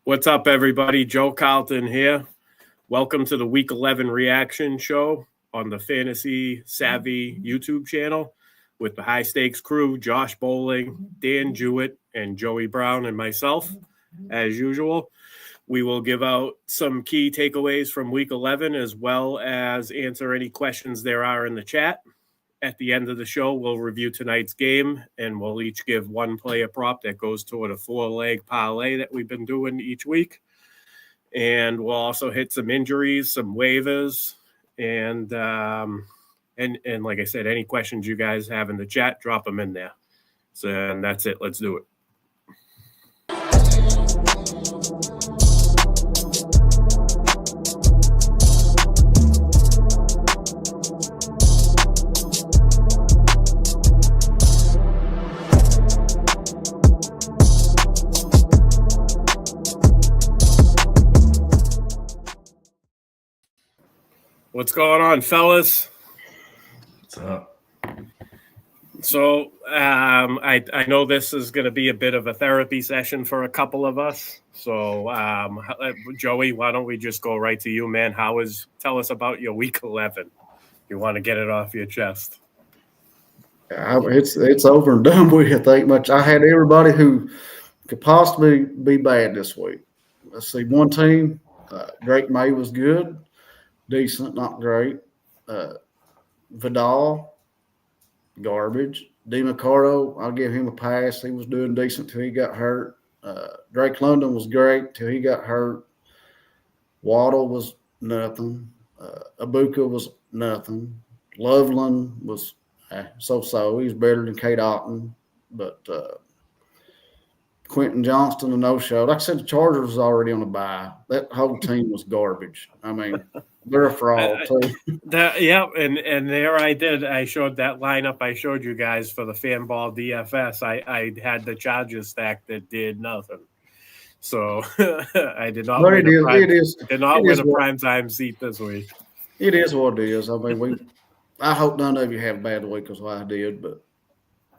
What's up, everybody? Joe Carlton here. Welcome to the Week 11 reaction show on the Fantasy Savvy YouTube channel with the High Stakes crew, Josh Bowling, Dan Jewett, and Joey Brown, and myself, as usual. We will give out some key takeaways from Week 11 as well as answer any questions there are in the chat. At the end of the show, we'll review tonight's game, and we'll each give one player prop that goes toward a 4-leg parlay that we've been doing each week. And we'll also hit some injuries, some waivers, and like I said, any questions you guys have in the chat, drop them in there. So, and that's it. Let's do it. What's going on, fellas? What's up? So I know this is going to be a bit of a therapy session for a couple of us. So Joey, why don't we just go right to you, man? Tell us about your Week 11. You want to get it off your chest? It's over and done with. I think I had everybody who could possibly be bad this week. Let's see, one team, Drake May was good. Decent, not great. Vidal, garbage. DiMarco, I'll give him a pass. He was doing decent till he got hurt. Drake London was great till he got hurt. Waddle was nothing. Abuka was nothing. Loveland was so-so. He's better than Kate Otten. But Quentin Johnston, a no-show. Like I said, the Chargers was already on a bye. That whole team was garbage. I mean, they're a fraud, too. And there I did. I showed that lineup I showed you guys for the Fanball DFS. I had the Chargers stack that did nothing. So I did not win a primetime seat this week. It is what it is. I mean, I hope none of you have a bad week as I did, but.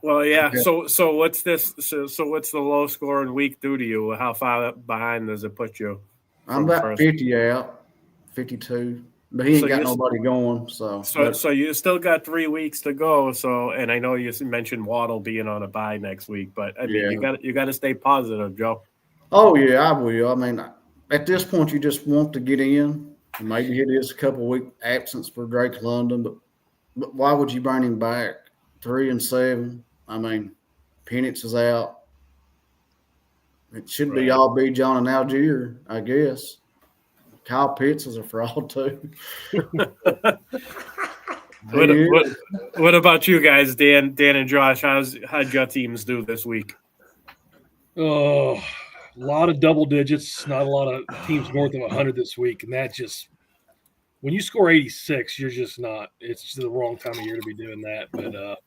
Well, yeah. So what's this? So what's the low scoring week do to you? How far behind does it put you? I'm about 50 out, 52. But he ain't got nobody going. So you still got 3 weeks to go. So, and I know you mentioned Waddle being on a bye next week, but I mean, you got to stay positive, Joe. Oh yeah, I will. I mean, at this point, you just want to get in. Maybe it is a couple week absence for Drake London, but why would you bring him back? 3-7. I mean, Penix is out. It should be all B. John and Algier, I guess. Kyle Pitts is a fraud too. What about you guys, Dan and Josh? How'd your teams do this week? Oh, a lot of double digits. Not a lot of teams north of 100 this week, and that just when you score 86, you're just not. It's just the wrong time of year to be doing that. But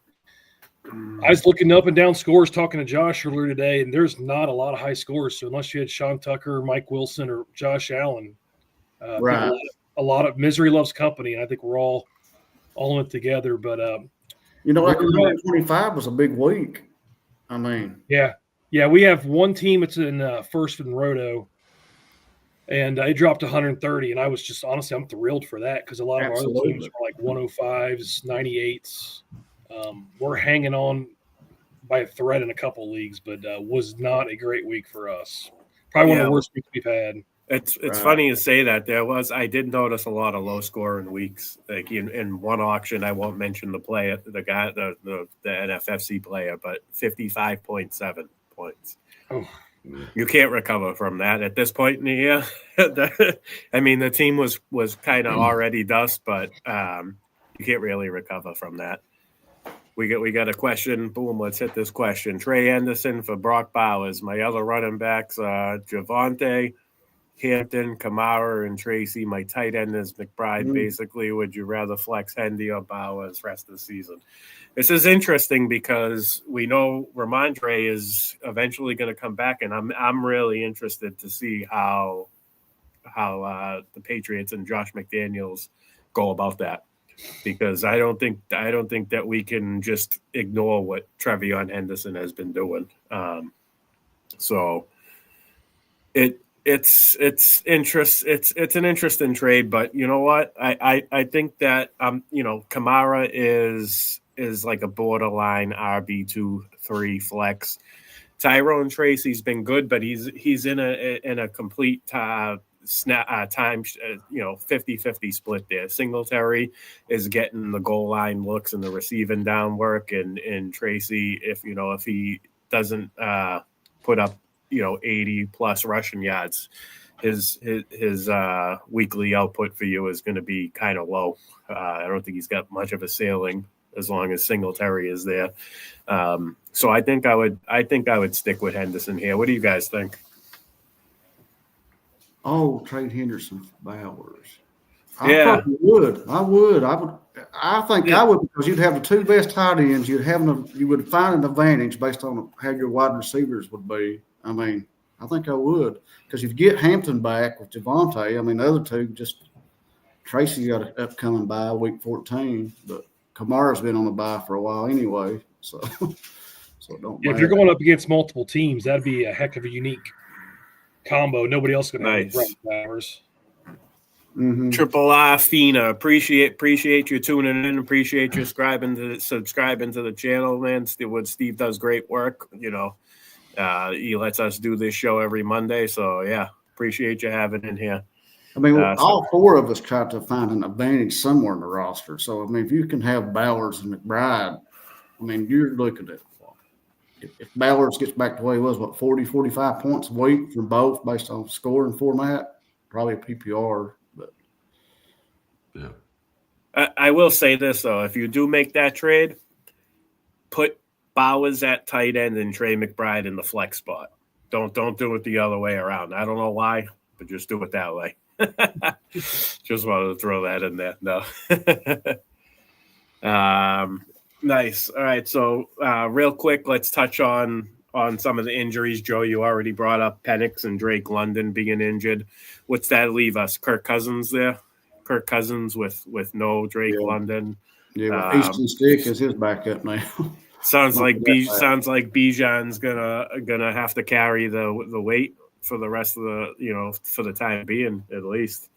I was looking up and down scores, talking to Josh earlier today, and there's not a lot of high scores. So unless you had Sean Tucker, Mike Wilson, or Josh Allen, right? A lot of misery loves company, and I think we're all in it together. But like 125 was a big week. I mean, yeah, we have one team. It's in first in Roto, and I dropped 130, and I was just honestly, I'm thrilled for that because a lot of our other teams are like 105s, 98s. We're hanging on by a thread in a couple leagues, but was not a great week for us. Probably one of the worst weeks we've had. It's funny you say that. I did notice a lot of low scoring weeks. Like in one auction, I won't mention the player, the guy, the NFFC player, but 55.7 points. Oh. You can't recover from that at this point in the year. I mean, the team was kind of already dust, but you can't really recover from that. We got a question. Boom, let's hit this question. Trey Anderson for Brock Bowers. My other running backs are Javonte, Hampton, Kamara, and Tracy. My tight end is McBride. Basically, would you rather flex Hendy or Bowers rest of the season? This is interesting because we know Ramondre is eventually going to come back, and I'm really interested to see how the Patriots and Josh McDaniels go about that. Because I don't think that we can just ignore what Trevion Henderson has been doing. So It's an interesting trade, but you know what? I think that Kamara is like a borderline RB2-3 flex. Tyrone Tracy's been good, but he's in a complete time 50-50 split there. Singletary is getting the goal line looks and the receiving down work, and Tracy, if he doesn't put up 80 plus rushing yards, his weekly output for you is going to be kind of low. I don't think he's got much of a ceiling as long as Singletary is there. So I think I would stick with Henderson here. What do you guys think? Oh, trade Henderson for Bowers. Yeah. I probably would. I would. I think I would, because you'd have the two best tight ends. You would find an advantage based on how your wide receivers would be. I mean, I think I would, because if you get Hampton back with Javonte, I mean, the other two Tracy got an upcoming bye week 14, but Kamara's been on the bye for a while anyway, so it don't matter. If you're going up against multiple teams, that'd be a heck of a unique combo. Nobody else can have Bowers. Mm-hmm. Triple R Fina, appreciate you tuning in. Appreciate you subscribing to the channel, man. Steve does great work. He lets us do this show every Monday, so yeah, appreciate you having in here. I mean, all four of us tried to find an advantage somewhere in the roster. So I mean, if you can have Bowers and McBride, I mean, you're looking at if Bowers gets back to the way he was, 40, 45 points a week for both based on scoring format, probably a PPR. But yeah, I will say this though: if you do make that trade, put Bowers at tight end and Trey McBride in the flex spot. Don't do it the other way around. I don't know why, but just do it that way. Just wanted to throw that in there. No. Nice. All right. So real quick, let's touch on some of the injuries. Joe, you already brought up Penix and Drake London being injured. What's that leave us? Kirk Cousins there? Kirk Cousins with no Drake London. Yeah, Easton Stick is his backup now. Sounds like Bijan's gonna have to carry the weight for the rest of the for the time being, at least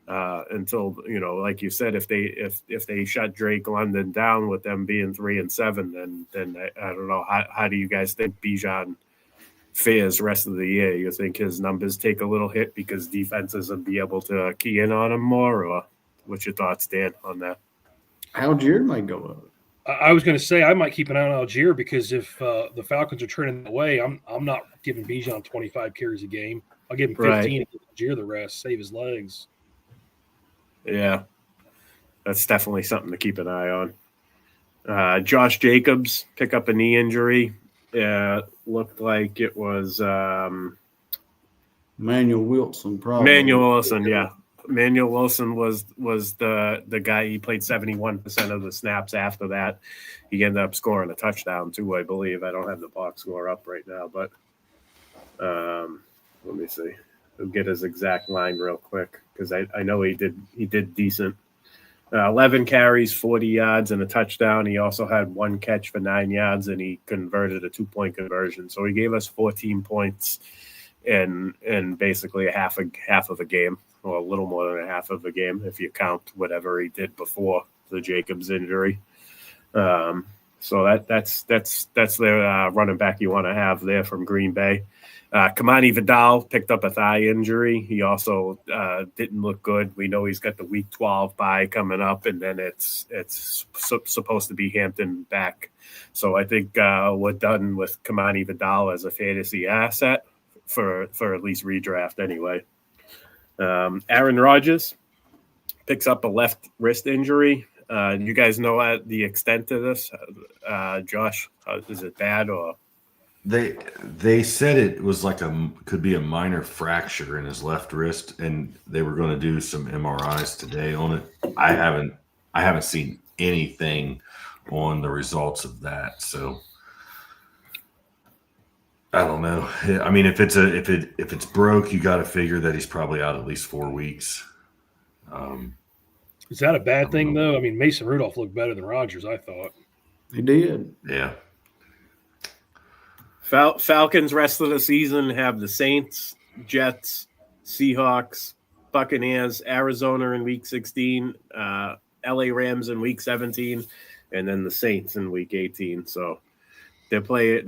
until like you said, if they shut Drake London down with them being 3-7, then I don't know how do you guys think Bijan fares rest of the year? You think his numbers take a little hit because defenses will be able to key in on him more, or what's your thoughts, Dan, on that? Algier might go up. I was going to say I might keep an eye on Algier, because if the Falcons are trending that way, I'm not giving Bijan 25 carries a game. I'll give him 15 and give Algier the rest, save his legs. Yeah, that's definitely something to keep an eye on. Josh Jacobs pick up a knee injury. Looked like it was Manuel Wilson, probably. Manuel Wilson, yeah. Manuel Wilson was the guy. He played 71% of the snaps after that. He ended up scoring a touchdown too, I believe. I don't have the box score up right now, but let me see. I'll get his exact line real quick, because I know he did decent. 11 carries, 40 yards, and a touchdown. He also had one catch for 9 yards, and he converted a 2-point conversion. So he gave us 14 points in basically a half of a game, or a little more than a half of a game if you count whatever he did before the Jacobs injury. So that's their running back you want to have there from Green Bay. Kamani Vidal picked up a thigh injury. He also didn't look good. We know he's got the Week 12 bye coming up, and then it's supposed to be Hampton back. So I think we're done with Kamani Vidal as a fantasy asset for at least redraft anyway. Aaron Rodgers picks up a left wrist injury. You guys know the extent of this, Josh? Is it bad, or? They said it was like could be a minor fracture in his left wrist, and they were going to do some MRIs today on it. I haven't seen anything on the results of that, so I don't know. I mean, if it's broke, you got to figure that he's probably out at least 4 weeks. Is that a bad thing, though? I mean, Mason Rudolph looked better than Rodgers, I thought. He did. Yeah. Falcons rest of the season have the Saints, Jets, Seahawks, Buccaneers, Arizona in week 16, LA Rams in week 17, and then the Saints in week 18. So they play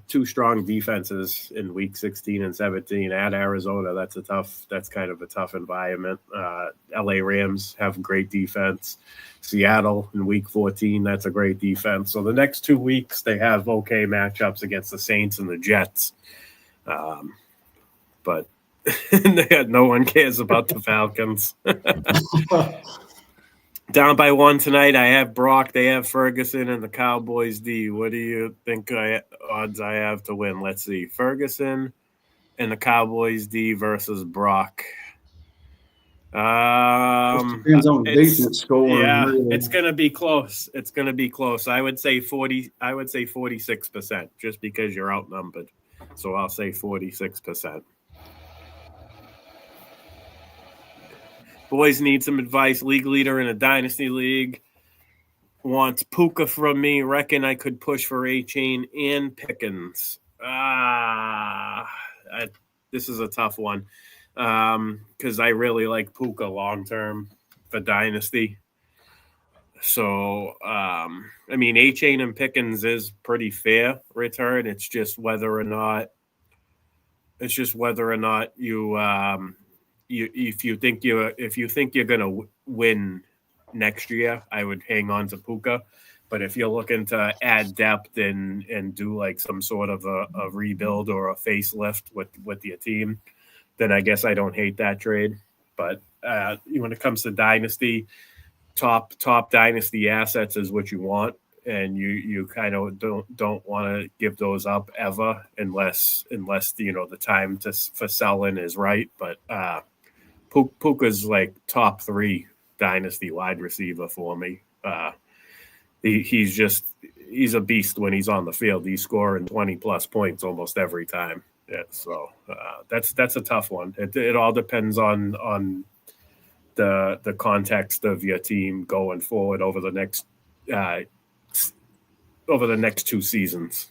two strong defenses in week 16 and 17 at Arizona. That's kind of a tough environment. LA Rams have great defense. Seattle in week 14, that's a great defense. So the next 2 weeks they have okay matchups against the Saints and the Jets. But no one cares about the Falcons. Down by 1 tonight. I have Brock. They have Ferguson and the Cowboys D. What do you think odds I have to win? Let's see. Ferguson and the Cowboys D versus Brock. Depends on the defense scoring. Yeah, really. it's gonna be close. I would say 46%, just because you're outnumbered. So I'll say 46%. Boys need some advice. League leader in a dynasty league wants Puka from me. Reckon I could push for A-Chain and Pickens. This is a tough one because I really like Puka long term for dynasty. So A-Chain and Pickens is pretty fair return. It's just whether or not you. If you think you're gonna win next year, I would hang on to Puka. But if you're looking to add depth and do like some sort of a rebuild or a facelift with your team, then I guess I don't hate that trade. But when it comes to dynasty, top dynasty assets is what you want, and you kind of don't want to give those up ever unless the time for selling is right. But Puka's like top 3 dynasty wide receiver for me. He's a beast when he's on the field. He's scoring 20+ points almost every time. Yeah, so that's a tough one. It all depends on the context of your team going forward over the next 2 seasons.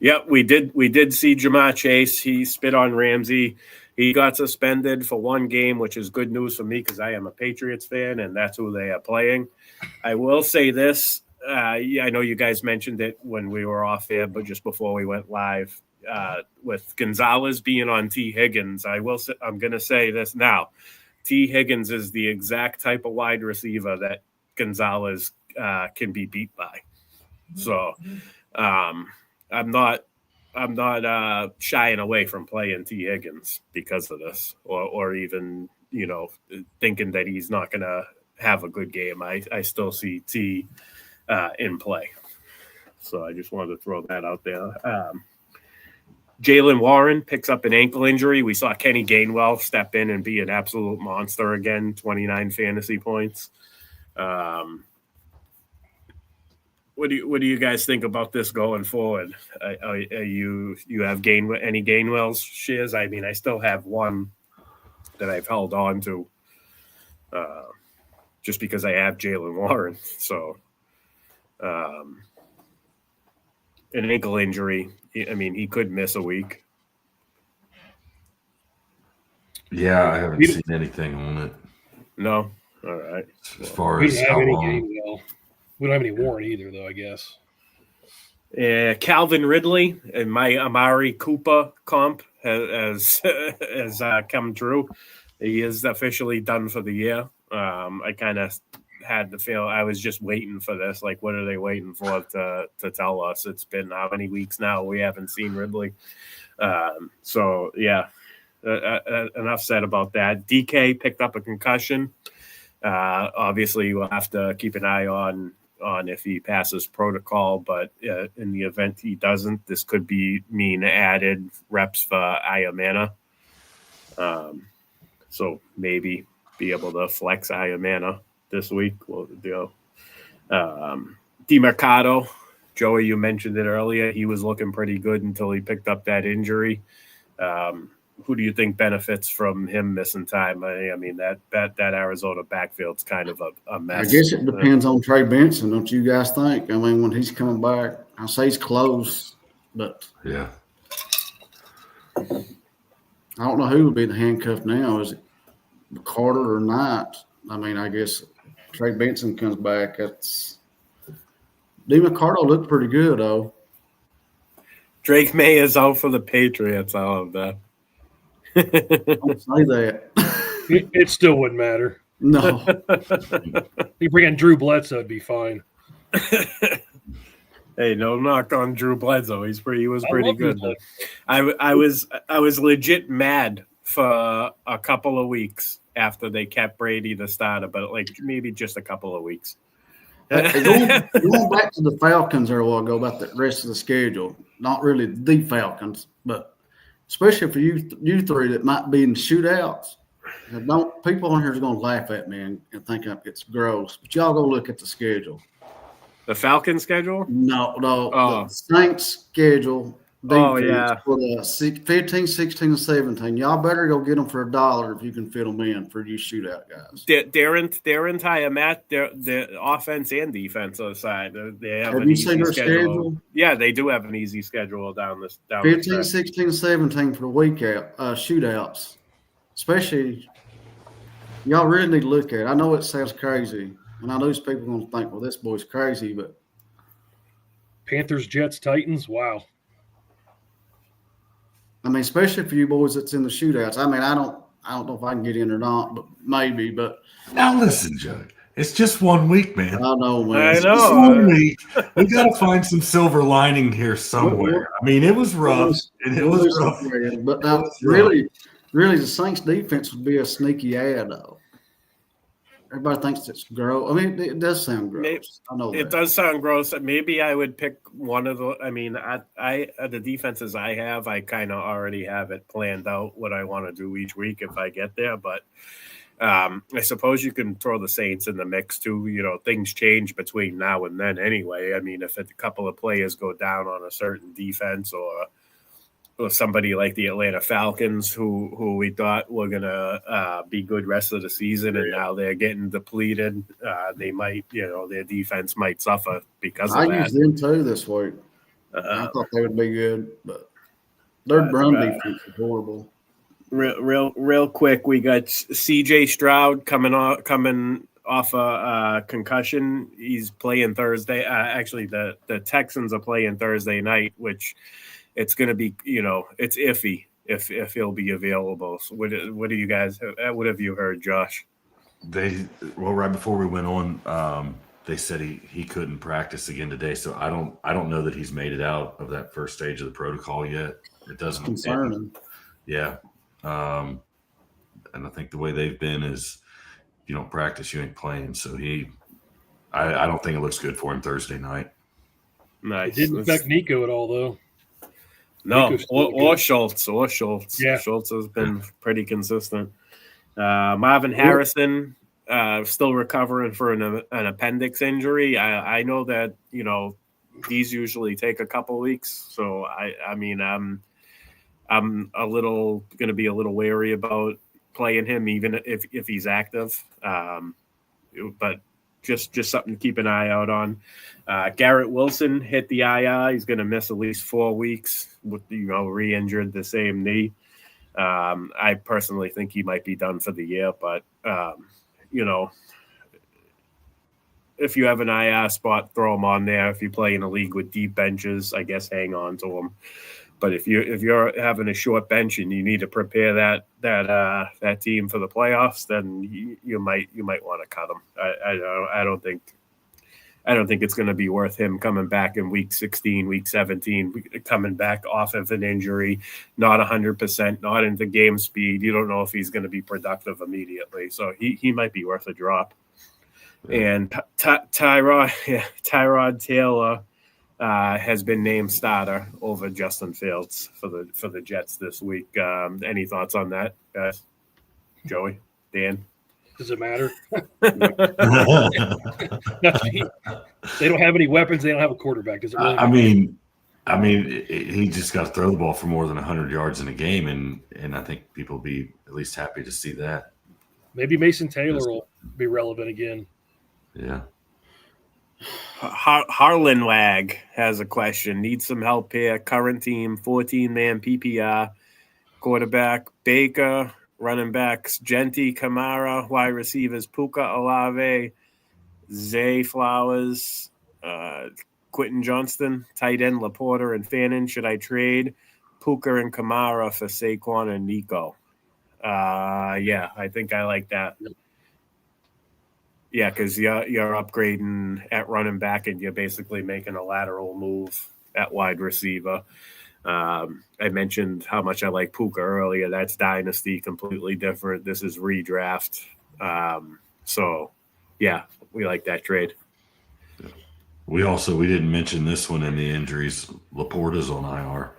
Yeah, we did see Jamar Chase. He spit on Ramsey. He got suspended for 1 game, which is good news for me because I am a Patriots fan, and that's who they are playing. I will say this. I know you guys mentioned it when we were off air, but just before we went live, with Gonzalez being on T. Higgins, I'm going to say this now. T. Higgins is the exact type of wide receiver that Gonzalez can be beat by. So I'm not shying away from playing T. Higgins because of this, or even thinking that he's not going to have a good game. I still see T in play, so I just wanted to throw that out there. Jalen Warren picks up an ankle injury. We saw Kenny Gainwell step in and be an absolute monster again. 29 fantasy points. What do you guys think about this going forward? You have any Gainwell's shares? I mean, I still have one that I've held on to just because I have Jalen Warren. So an ankle injury, I mean, he could miss a week. Yeah, I haven't seen anything on it. No? All right. As far as how long. We don't have any Warren either, though, I guess. Calvin Ridley and my Amari Cooper comp has come true. He is officially done for the year. I kind of had the feel I was just waiting for this. Like, what are they waiting for to tell us? It's been how many weeks now we haven't seen Ridley. So, yeah, enough said about that. DK picked up a concussion. Obviously, we'll have to keep an eye on if he passes protocol, but in the event he doesn't, this could mean added reps for Ayamana. So maybe be able to flex Ayamana this week. DeMarcado, Joey, you mentioned it earlier. He was looking pretty good until he picked up that injury. Who do you think benefits from him missing time? I mean, that Arizona backfield's kind of a mess. I guess it depends on Trey Benson, don't you guys think? I mean, when he's coming back, I say he's close, but yeah. I don't know who would be the handcuff now. Is it Carter or Knight? I mean, I guess Trey Benson comes back. That's DeMcCardo looked pretty good though. Drake May is out for the Patriots. I love that. Don't say that. It still wouldn't matter. No. You bring in Drew Bledsoe, it'd be fine. Hey, no knock on Drew Bledsoe. He was I pretty love Drew good. I was legit mad for a couple of weeks after they kept Brady the starter, but like maybe just a couple of weeks. Going back to the Falcons there a while ago about the rest of the schedule. Not really the Falcons, but especially for you three that might be in shootouts. Don't people on here is going to laugh at me and think it's gross. But y'all go look at the schedule. The Falcon schedule? No, Oh. the Saints schedule. Oh, yeah. For the 15, 16, and 17. Y'all better go get them for $1 if you can fit them in for you shootout guys. Their entire match, their offense and defensive side. They have Have an you easy seen their schedule. schedule? Yeah, they do have an easy schedule down this. 15, 16, 17 for the week out shootouts. Especially, y'all really need to look at it. I know it sounds crazy, and I know these people are going to think, well, this boy's crazy, but Panthers, Jets, Titans. Wow. I mean, especially for you boys that's in the shootouts. I mean, I don't know if I can get in or not, but maybe. But Now listen, Joe. It's just 1 week, man. I know, man. I It's know. just 1 week. We got to find some silver lining here somewhere. I mean, it was rough. It was rough. But now, really, the Saints defense would be a sneaky ad, though. Everybody thinks it's gross. I mean, it does sound gross. Maybe, I know it that. does sound gross. Maybe I would pick one of the. I mean, I the defenses I have, I kind of already have it planned out what I want to do each week if I get there. But I suppose you can throw the Saints in the mix too. You know, things change between now and then anyway. I mean, if a couple of players go down on a certain defense or somebody like the Atlanta Falcons who we thought were going to be good rest of the season, and now they're getting depleted. They might, their defense might suffer because of that. I used them too this week. I thought they would be good, but their run defense is horrible. Real quick, we got C.J. Stroud coming off a concussion. He's playing Thursday. Actually, the Texans are playing Thursday night, which it's going to be, it's iffy if he'll be available. So what do you guys? What have you heard, Josh? Right before we went on, they said he couldn't practice again today. So I don't know that he's made it out of that first stage of the protocol yet. It doesn't concerning. Yeah. And I think the way they've been is, if you don't practice, you ain't playing. So I don't think it looks good for him Thursday night. Nice. It didn't affect Nico at all, though. No, or Schultz. Yeah. Schultz has been pretty consistent. Marvin Harrison still recovering for an appendix injury. I know that these usually take a couple weeks, so I'm going to be a little wary about playing him, even if he's active. But just something to keep an eye out on. Garrett Wilson hit the IR. He's going to miss at least 4 weeks with re-injured the same knee. I personally think he might be done for the year, but if you have an IR spot, throw him on there. If you play in a league with deep benches, I guess hang on to him. But if you're having a short bench and you need to prepare that team for the playoffs, then you might want to cut him. I don't think it's going to be worth him coming back in week 16, week 17, coming back off of an injury, not 100%, not into game speed. You don't know if he's going to be productive immediately, so he might be worth a drop. Yeah. And Tyrod Taylor has been named starter over Justin Fields for the Jets this week. Any thoughts on that, guys? Joey, Dan? Does it matter? They don't have any weapons. They don't have a quarterback. Does it really matter? I mean, he just got to throw the ball for more than 100 yards in a game, and I think people will be at least happy to see that. Maybe Mason Taylor will be relevant again. Yeah. Harlan Wag has a question. Needs some help here. Current team, 14-man PPR. quarterback Baker, running backs Genti, Kamara, wide receivers Puka, Olave, Zay Flowers, Quentin Johnston, tight end Laporta and Fannin. Should I trade Puka and Kamara for Saquon and Nico? Yeah, I think I like that. Yeah, because you're upgrading at running back and you're basically making a lateral move at wide receiver. I mentioned how much I like Puka earlier. That's dynasty, completely different. This is redraft. So, yeah, we like that trade. We didn't mention this one in the injuries. Laporta's on IR.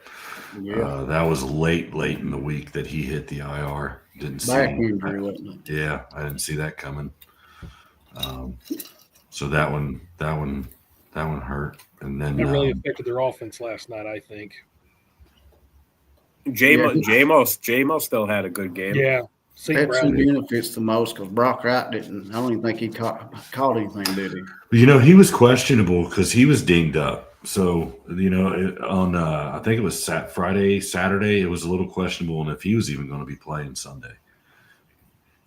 Yeah. That was late in the week that he hit the IR. Didn't see Back injury, wasn't it? Yeah, I didn't see that coming. So that one hurt, and then It really affected their offense last night, I think. J-Mo still had a good game. Yeah, St. That's who Brown. benefits the most because Brock Wright didn't. I don't even think he caught anything, did he? You know, he was questionable because he was dinged up. So, you know, on I think it was Saturday, it was a little questionable, and if he was even going to be playing Sunday.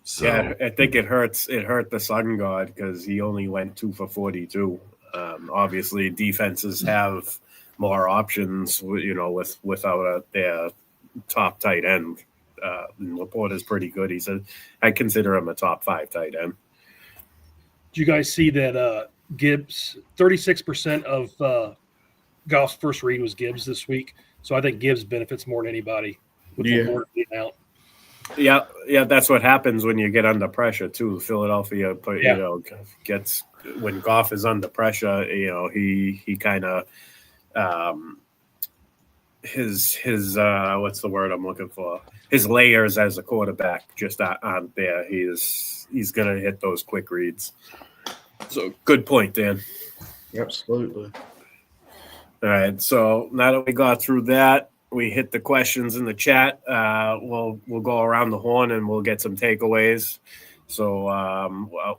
So, yeah, I think it hurts. It hurt the Sun God because he only went 2 for 42. Obviously, defenses have more options, you know, without their top tight end. Laporta's pretty good. I consider him a top 5 tight end. Did you guys see that Gibbs, 36% of Goff's first read was Gibbs this week? So I think Gibbs benefits more than anybody with Laporta being out. Yeah, that's what happens when you get under pressure too. Philadelphia, you know, gets when Goff is under pressure. You know, he kind of his what's the word I'm looking for? His layers as a quarterback just aren't there. He's gonna hit those quick reads. So good point, Dan. Absolutely. All right, so now that we got through that, we hit the questions in the chat. We'll go around the horn and we'll get some takeaways. So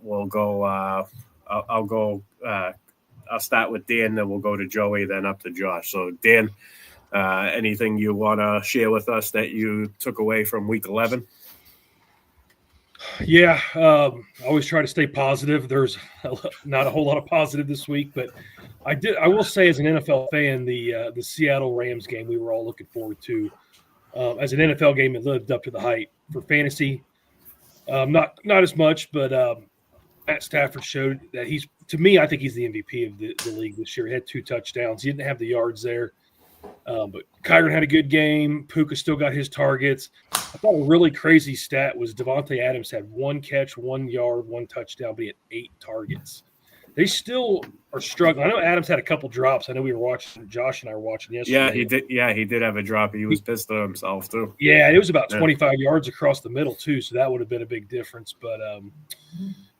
we'll go. I'll go. I'll start with Dan, then we'll go to Joey, then up to Josh. So Dan, anything you want to share with us that you took away from Week 11? Yeah, I always try to stay positive. There's not a whole lot of positive this week, but I will say, as an NFL fan, the Seattle Rams game we were all looking forward to. As an NFL game, it lived up to the hype. For fantasy, not as much, but Matt Stafford showed that I think he's the MVP of the league this year. He had 2 touchdowns. He didn't have the yards there. But Kyron had a good game. Puka still got his targets. I thought a really crazy stat was Devontae Adams had 1 catch, 1 yard, 1 touchdown, but he had 8 targets. They still are struggling. I know Adams had a couple drops. I know we were watching. Josh and I were watching yesterday. Yeah, he did. Yeah, he did have a drop. He was pissed at himself too. Yeah, it was about 25 yards across the middle too, so that would have been a big difference. But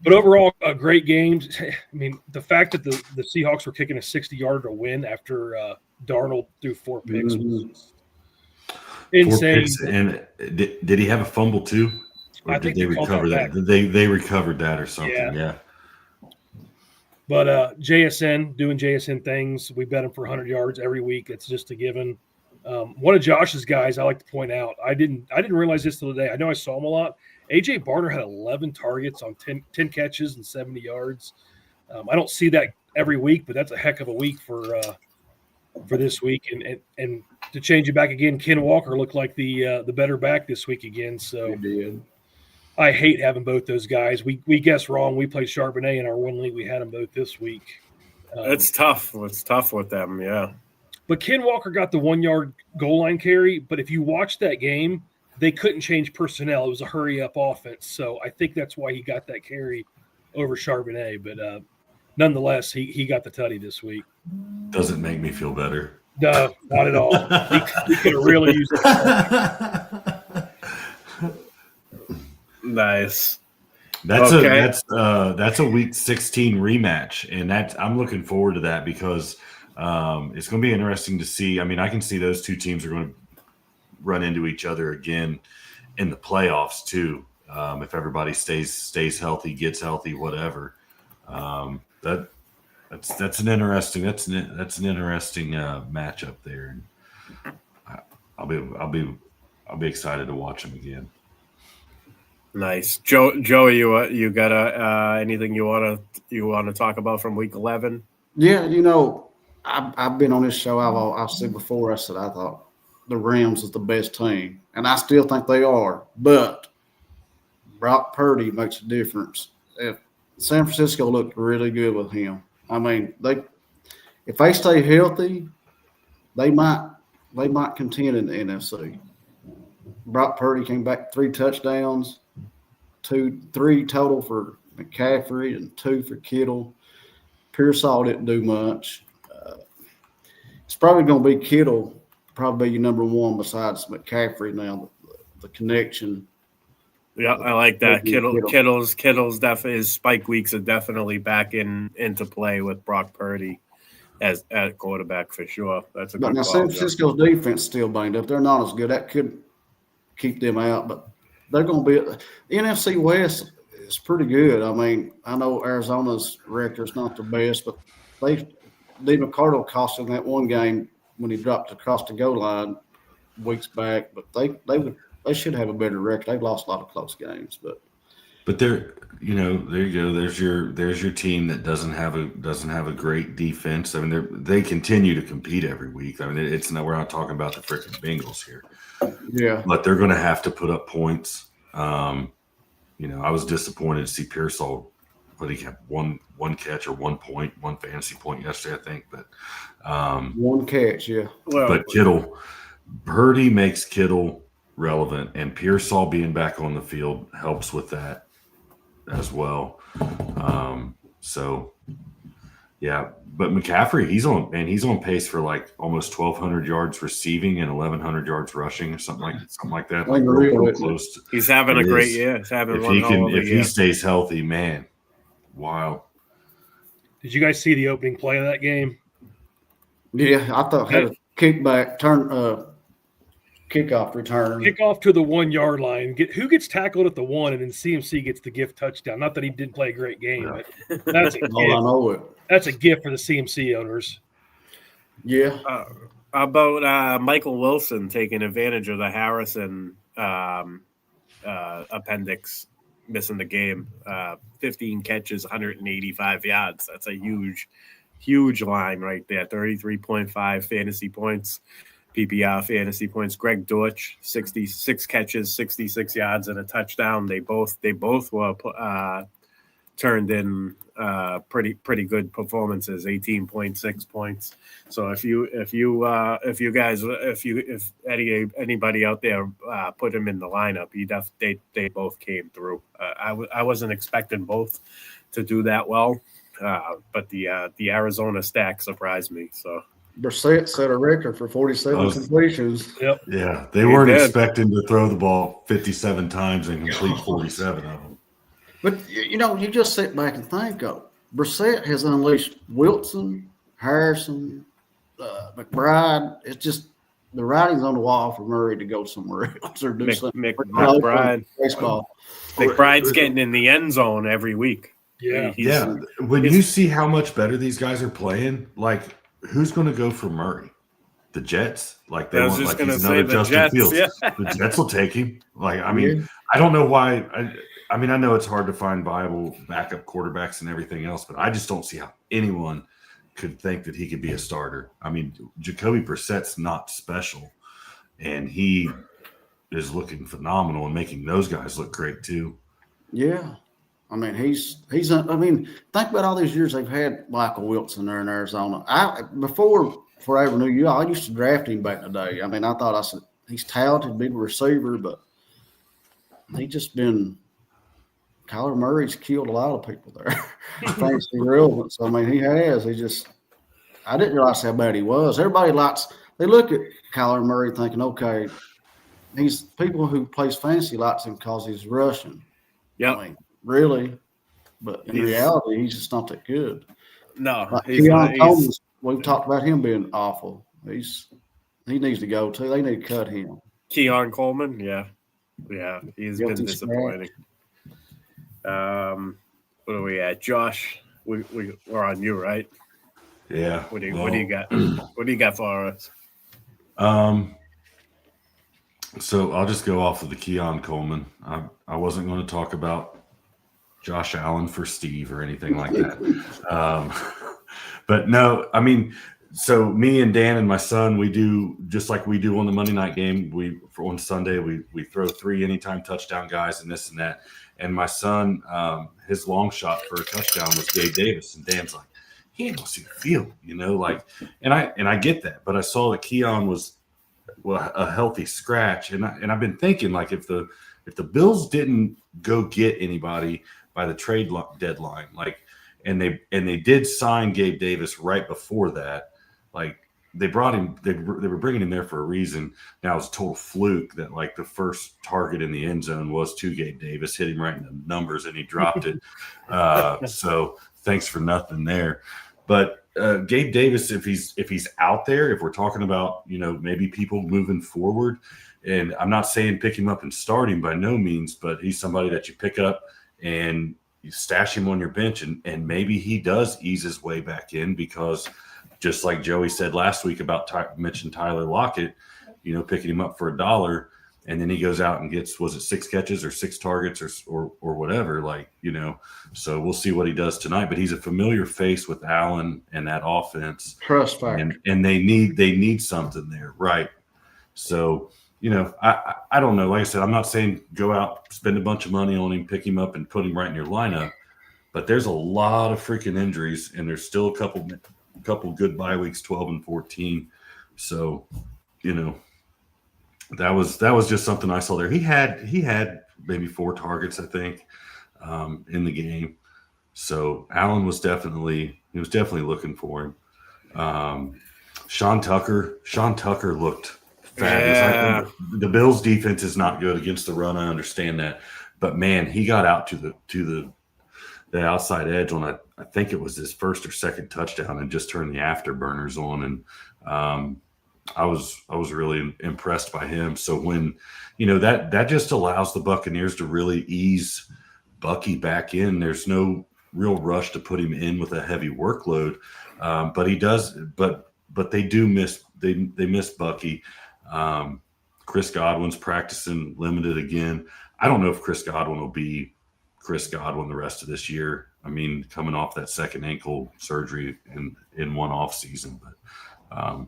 overall, a great game. I mean, the fact that the Seahawks were kicking a 60-yarder to win after Darnold threw 4 picks was insane. 4 picks, and did he have a fumble too? Or I did think they recover that? They recovered that or something? Yeah. But JSN doing JSN things. We bet him for 100 yards every week. It's just a given. One of Josh's guys, I like to point out. I didn't realize this till today. I know I saw him a lot. AJ Barner had 11 targets on 10 catches and 70 yards. I don't see that every week, but that's a heck of a week for this week. And to change it back again, Ken Walker looked like the better back this week again. So He did. I hate having both those guys. We guessed wrong. We played Charbonnet in our one league. We had them both this week. It's tough. It's tough with them, yeah. But Ken Walker got the 1-yard goal line carry. But if you watch that game, they couldn't change personnel. It was a hurry-up offense. So I think that's why he got that carry over Charbonnet. But nonetheless, he got the tutty this week. Doesn't make me feel better. No, not at all. He could have really used it. Nice. That's a week 16 rematch, and I'm looking forward to that because it's going to be interesting to see. I mean, I can see those 2 teams are going to run into each other again in the playoffs too. If everybody stays healthy, gets healthy, whatever. That's an interesting matchup there. And I'll be excited to watch him again. Nice, Joey. You got anything you want to talk about from Week 11? Yeah, I've been on this show. I've said before. I said I thought the Rams was the best team, and I still think they are. But Brock Purdy makes a difference. If San Francisco looked really good with him. I mean, if they stay healthy, they might contend in the NFC. Brock Purdy came back 3 touchdowns, 3 total for McCaffrey and 2 for Kittle. Pearsall didn't do much. It's probably going to be Kittle, probably your number one besides McCaffrey now. The connection. Yeah, I like that. Kittle's definitely his spike weeks are definitely back into play with Brock Purdy as at quarterback for sure. That's a good Now call, San Francisco's defense still banged up. They're not as good. That could keep them out, but they're going to be the NFC West is pretty good. I mean, I know Arizona's record's not the best, but D. McCardle cost them that one game when he dropped across the goal line weeks back. But they should have a better record. They've lost a lot of close games, but they're there you go. There's your team that doesn't have a great defense. I mean, they continue to compete every week. I mean, we're not talking about the freaking Bengals here. Yeah, but they're going to have to put up points. I was disappointed to see Pearsall, but he had one catch or 1 point, 1 fantasy point yesterday, I think. But one catch, yeah. But Purdy makes Kittle relevant, and Pearsall being back on the field helps with that as well. Yeah, but McCaffrey, he's on pace for like almost 1,200 yards receiving and 1,100 yards rushing, or something like that. Like real close to, he's having a great year. He's having if he stays healthy, man, wow. Did you guys see the opening play of that game? Yeah, I thought had a kickback kickoff return. Kickoff to the 1 yard line. Who gets tackled at the 1, and then CMC gets the gift touchdown. Not that he didn't play a great game, but that's a gift. I know it. That's a gift for the CMC owners. Yeah. How about Michael Wilson taking advantage of the Harrison appendix, missing the game? 15 catches, 185 yards. That's a huge line right there. 33.5 fantasy points. PPR fantasy points. Greg Dortch, 66 catches, 66 yards, and a touchdown. They both were turned in pretty good performances. 18.6 points. So if anybody out there put him in the lineup, they both came through. I wasn't expecting both to do that well, but the Arizona stack surprised me. So. Brissett set a record for 47 completions. Yep. Yeah, they weren't expecting to throw the ball 57 times and complete 47 of them. But, you just sit back and think, Brissett has unleashed Wilson, Harrison, McBride. It's just the writing's on the wall for Murray to go somewhere else or do something. McBride. Baseball. McBride's getting in the end zone every week. Yeah. When you see how much better these guys are playing, like, who's going to go for Murray? The Jets? Like, they want, like, he's another Justin Jets, Fields. yeah. The Jets will take him. Like, I mean, I don't know why. I mean, I know it's hard to find viable backup quarterbacks and everything else, but I just don't see how anyone could think that he could be a starter. I mean, Jacoby Brissett's not special, and he is looking phenomenal and making those guys look great too. Yeah. I mean, he's. I mean, think about all these years they've had Michael Wilson there in Arizona. Before I ever knew you, I used to draft him back in the day. I mean, I said he's talented, big receiver, but he just been. Kyler Murray's killed a lot of people there. Thanks to relevance. I mean, he has. I didn't realize how bad he was. Everybody they look at Kyler Murray thinking, okay, these people who plays fantasy likes him because he's Russian. Yeah. I mean, really, but in reality, he's just not that good. No, like Keon Thomas, we've talked about him being awful. He needs to go too. They need to cut him. Keon Coleman, yeah, he's been disappointing. What are we at, Josh? We're on you, right? Yeah. What do you got? What do you got for us? So I'll just go off of the Keon Coleman. I wasn't going to talk about Josh Allen for Steve or anything like that. But no, I mean, so me and Dan and my son, we do just like we do on the Monday night game. On Sunday we throw 3 anytime touchdown guys and this and that. And my son, his long shot for a touchdown was Gabe Davis, and Dan's like, he ain't gonna see the field, like, and I get that, but I saw that Keon was a healthy scratch, and I've been thinking, like, if the Bills didn't go get anybody by the trade deadline, like, and they did sign Gabe Davis right before that, like, they brought him, they were bringing him there for a reason. Now it's a total fluke that, like, the first target in the end zone was to Gabe Davis, hit him right in the numbers, and he dropped it. So thanks for nothing there. But Gabe Davis, if he's out there, if we're talking about, maybe people moving forward, and I'm not saying pick him up and start him by no means, but he's somebody that you pick up and you stash him on your bench, and maybe he does ease his way back in, because just like Joey said last week about mentioned Tyler Lockett, picking him up for $1, and then he goes out and gets, was it 6 catches or 6 targets or whatever, so we'll see what he does tonight. But he's a familiar face with Allen and that offense. Trust factor. And they need something there, right? So, I don't know. Like I said, I'm not saying go out, spend a bunch of money on him, pick him up, and put him right in your lineup. But there's a lot of freaking injuries, and there's still a couple good bye weeks, 12 and 14. So, that was just something I saw there. He had maybe 4 targets, I think, in the game. So Allen was definitely looking for him. Sean Tucker looked fabulous. Yeah. The Bills' defense is not good against the run. I understand that, but man, he got out to the outside edge on I think it was his first or second touchdown, and just turned the afterburners on. And I was really impressed by him. So when, that just allows the Buccaneers to really ease Bucky back in. There's no real rush to put him in with a heavy workload. But he does, but they do miss, they miss Bucky. Chris Godwin's practicing limited again. I don't know if Chris Godwin will be Chris Godwin the rest of this year. I mean, coming off that second ankle surgery in one off season, but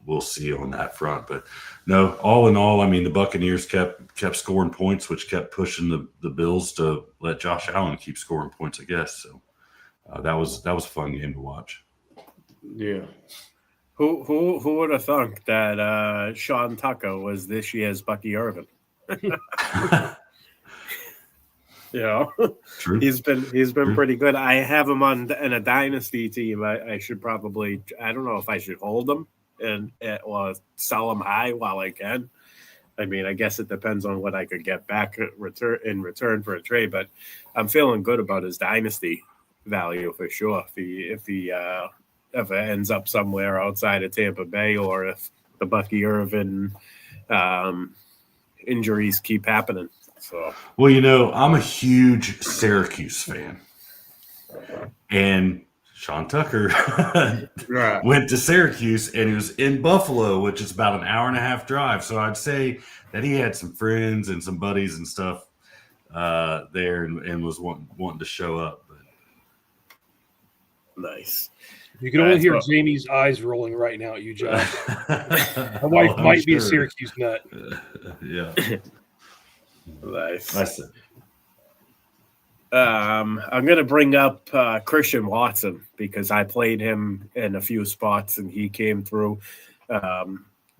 we'll see on that front. But no, all in all, I mean, the Buccaneers kept scoring points, which kept pushing the Bills to let Josh Allen keep scoring points, I guess. So that was a fun game to watch. Yeah. Who would have thunk that Sean Tucker was this year's Bucky Irvin? True. He's been pretty good. I have him in a dynasty team. I should probably, I don't know if I should hold him or sell him high while I can. I mean, I guess it depends on what I could get back in return for a trade, but I'm feeling good about his dynasty value for sure. If he ever ends up somewhere outside of Tampa Bay, or if the Bucky Irvin injuries keep happening. So, well, I'm a huge Syracuse fan, and Sean Tucker Right. went to Syracuse, and he was in Buffalo, which is about an hour and a half drive. So I'd say that he had some friends and some buddies and stuff there, and was wanting to show up. But nice. You can only hear Jamie's eyes rolling right now at you, Josh. My wife might be a Syracuse nut. Yeah. Nice. I'm going to bring up Christian Watson, because I played him in a few spots and he came through.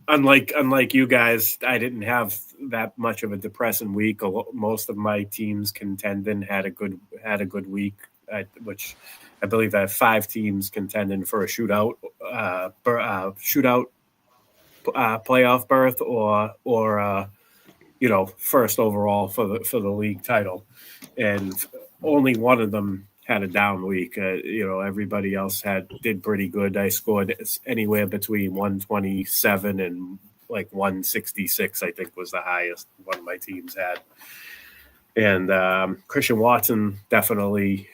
Unlike you guys, I didn't have that much of a depressing week. Most of my teams contending had a good week, which I believe I have 5 teams contending for a shootout playoff berth or first overall for the league title, and only one of them had a down week. Everybody else did pretty good. I scored anywhere between 127 and like 166, I think was the highest one of my teams had. And Christian Watson definitely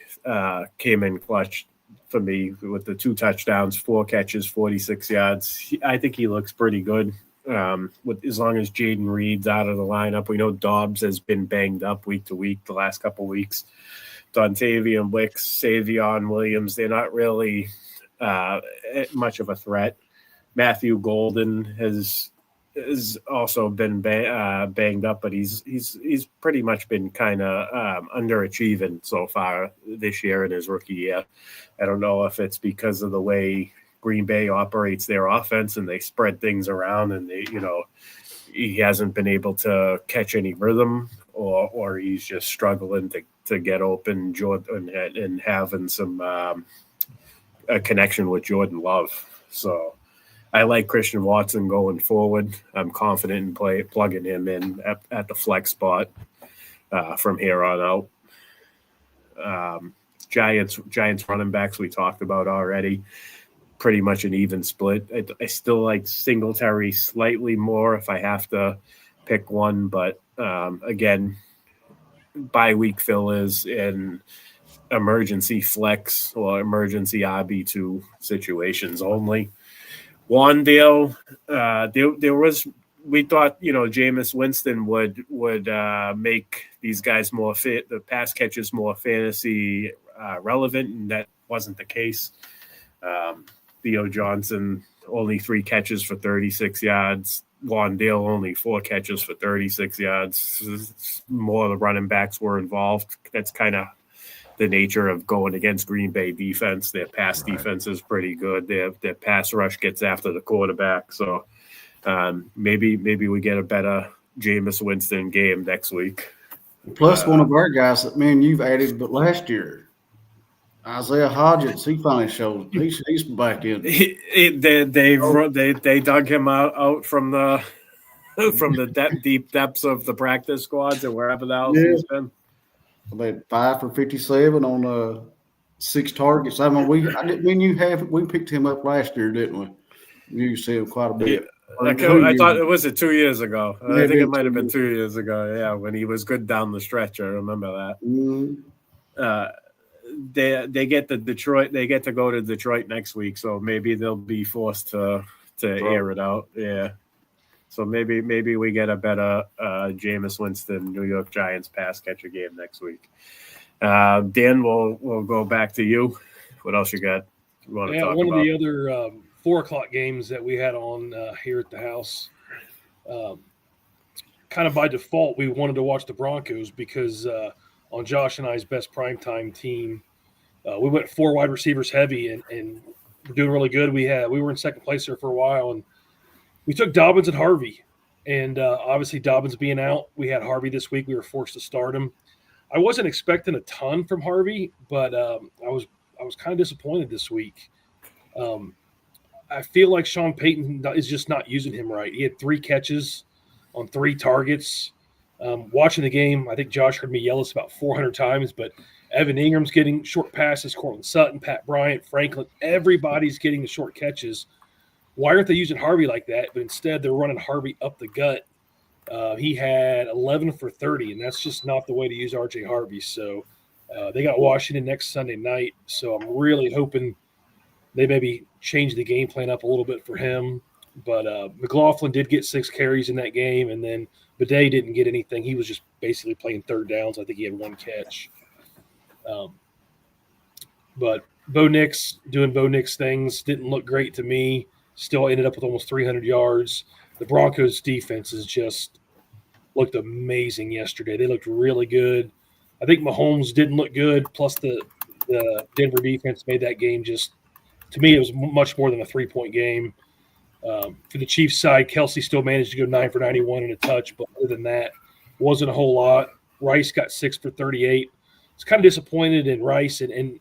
came in clutch for me with the 2 touchdowns, 4 catches, 46 yards. I think he looks pretty good. with as long as Jaden Reed's out of the lineup. We know Dobbs has been banged up week to week the last couple of weeks. Dontavian Wicks, Savion Williams, they're not really much of a threat. Matthew Golden has also been banged up, but he's pretty much been kind of underachieving so far this year in his rookie year. I don't know if it's because of the way Green Bay operates their offense and they spread things around, and he hasn't been able to catch any rhythm, or he's just struggling to get open Jordan and having some a connection with Jordan Love. So I like Christian Watson going forward. I'm confident in plugging him in at the flex spot from here on out. Giants running backs we talked about already. Pretty much an even split. I still like Singletary slightly more if I have to pick one, but again, bye week fill is in emergency flex or emergency RB2 situations only. Wandale, there was, we thought, Jameis Winston would make these guys more fit, the pass catches more fantasy relevant, and that wasn't the case. Theo Johnson, only 3 catches for 36 yards. Wandale, only 4 catches for 36 yards. More of the running backs were involved. That's kind of the nature of going against Green Bay defense. Their pass defense is pretty good. Their pass rush gets after the quarterback. So maybe we get a better Jameis Winston game next week. Plus, one of our guys that you've added, but last year, Isaiah Hodgins, he finally showed he's back in. They dug him out from the deep depths of the practice squads and wherever else he's been. I had 5 for 57 on 6 targets. We picked him up last year, didn't we? You see him quite a bit. I thought it was 2 years ago. I think it might have been 2 years ago. Yeah, when he was good down the stretch. I remember that. Mm-hmm. They get to go to Detroit next week, so maybe they'll be forced to air it out. Yeah. So maybe we get a better Jameis Winston New York Giants pass catcher game next week. Dan, we'll go back to you. What else you got? You want to talk one about? of the other 4:00 games that we had on here at the house. Kind of by default, we wanted to watch the Broncos because on Josh and I's best primetime team, we went 4 wide receivers heavy, and we're doing really good. We were in second place there for a while, and we took Dobbins and Harvey. And obviously Dobbins being out, we had Harvey this week. We were forced to start him. I wasn't expecting a ton from Harvey, but I was kind of disappointed this week. I feel like Sean Payton is just not using him right. He had 3 catches on 3 targets. Watching the game, I think Josh heard me yell this about 400 times, but Evan Ingram's getting short passes, Cortland Sutton, Pat Bryant, Franklin, everybody's getting the short catches. Why aren't they using Harvey like that? But instead, they're running Harvey up the gut. He had 11 for 30, and that's just not the way to use R.J. Harvey. So they got Washington next Sunday night, so I'm really hoping they maybe change the game plan up a little bit for him. But McLaughlin did get 6 carries in that game, and then Bidet didn't get anything. He was just basically playing third downs. I think he had 1 catch. But Bo Nix doing Bo Nix things didn't look great to me. Still ended up with almost 300 yards. The Broncos defense has just looked amazing yesterday. They looked really good. I think Mahomes didn't look good, plus the Denver defense made that game just – to me, it was much more than a 3-point game. For the Chiefs side, Kelsey still managed to go 9 for 91 and a touch, but other than that, wasn't a whole lot. Rice got 6 for 38. It's kind of disappointed in Rice, and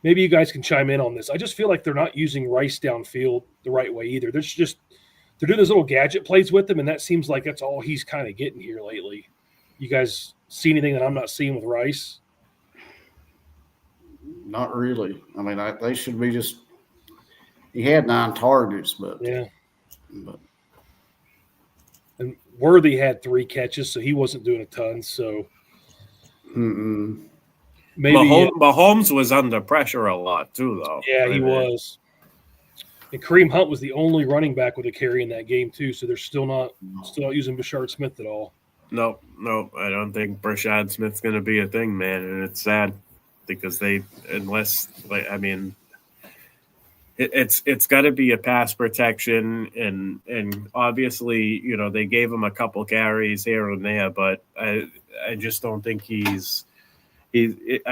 maybe you guys can chime in on this. I just feel like they're not using Rice downfield the right way either. They're doing those little gadget plays with him, and that seems like that's all he's kind of getting here lately. You guys see anything that I'm not seeing with Rice? Not really. I mean, they should be just – he had 9 targets, but – yeah. And Worthy had 3 catches, so he wasn't doing a ton. So maybe Mahomes was under pressure a lot too, though. Yeah, he was. And Kareem Hunt was the only running back with a carry in that game too, so they're still not using Bashard Smith at all. No, I don't think Brashad Smith's going to be a thing, man, and it's sad because it's got to be a pass protection, and obviously, you know, they gave him a couple carries here and there, but I just don't think I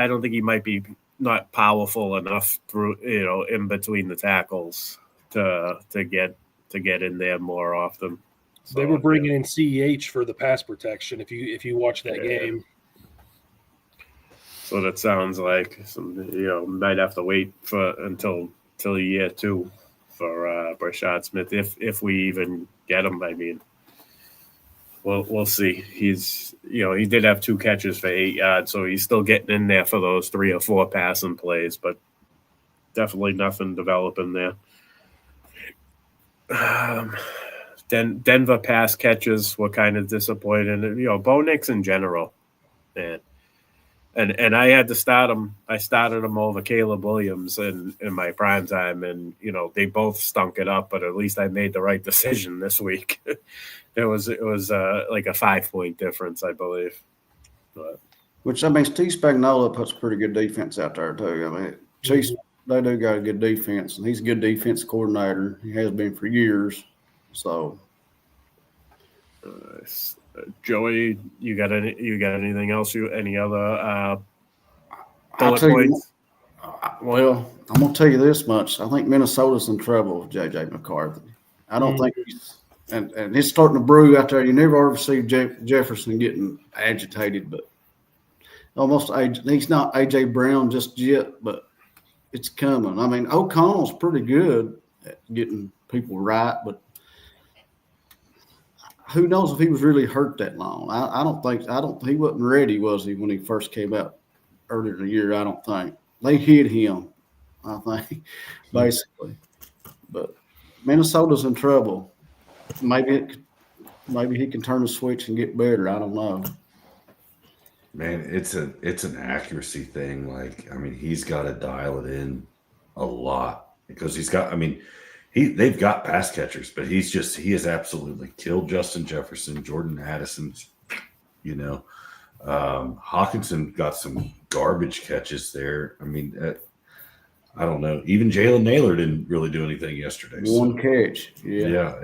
don't think he might be not powerful enough through, you know, in between the tackles to get in there more often. So, they were bringing in CEH for the pass protection. If you watch that game, so that sounds like might have to wait until year 2 for Brashad Smith if we even get him. I mean, we'll see. He did have 2 catches for 8 yards, so he's still getting in there for those 3 or 4 passing plays, but definitely nothing developing there. Denver pass catches were kind of disappointing. You know, Bo Nix in general, man. And I had to start him. I started him over Caleb Williams in my prime time, and you know they both stunk it up. But at least I made the right decision this week. It was like a 5-point difference, I believe. But. Which, I mean, Steve Spagnuolo puts pretty good defense out there too. I mean, Chiefs, they do got a good defense, and he's a good defense coordinator. He has been for years. So, Joey, you got anything else? Any other bullet points? You, I'm gonna tell you this much. I think Minnesota's in trouble with JJ McCarthy. I don't think he's and it's starting to brew out there. You never ever see Jefferson getting agitated, but almost he's not AJ Brown just yet, but it's coming. I mean, O'Connell's pretty good at getting people right, but who knows if he was really hurt that long? I don't think he wasn't ready, was he, when he first came out earlier in the year? I don't think they hit him. I think basically, but Minnesota's in trouble. Maybe he can turn the switch and get better. I don't know. Man, it's an accuracy thing. Like, I mean, he's got to dial it in a lot because he's got. I mean, they've got pass catchers, but he has absolutely killed Justin Jefferson, Jordan Addison's. You know, Hawkinson got some garbage catches there. I mean, I don't know. Even Jalen Naylor didn't really do anything yesterday. One catch. Yeah.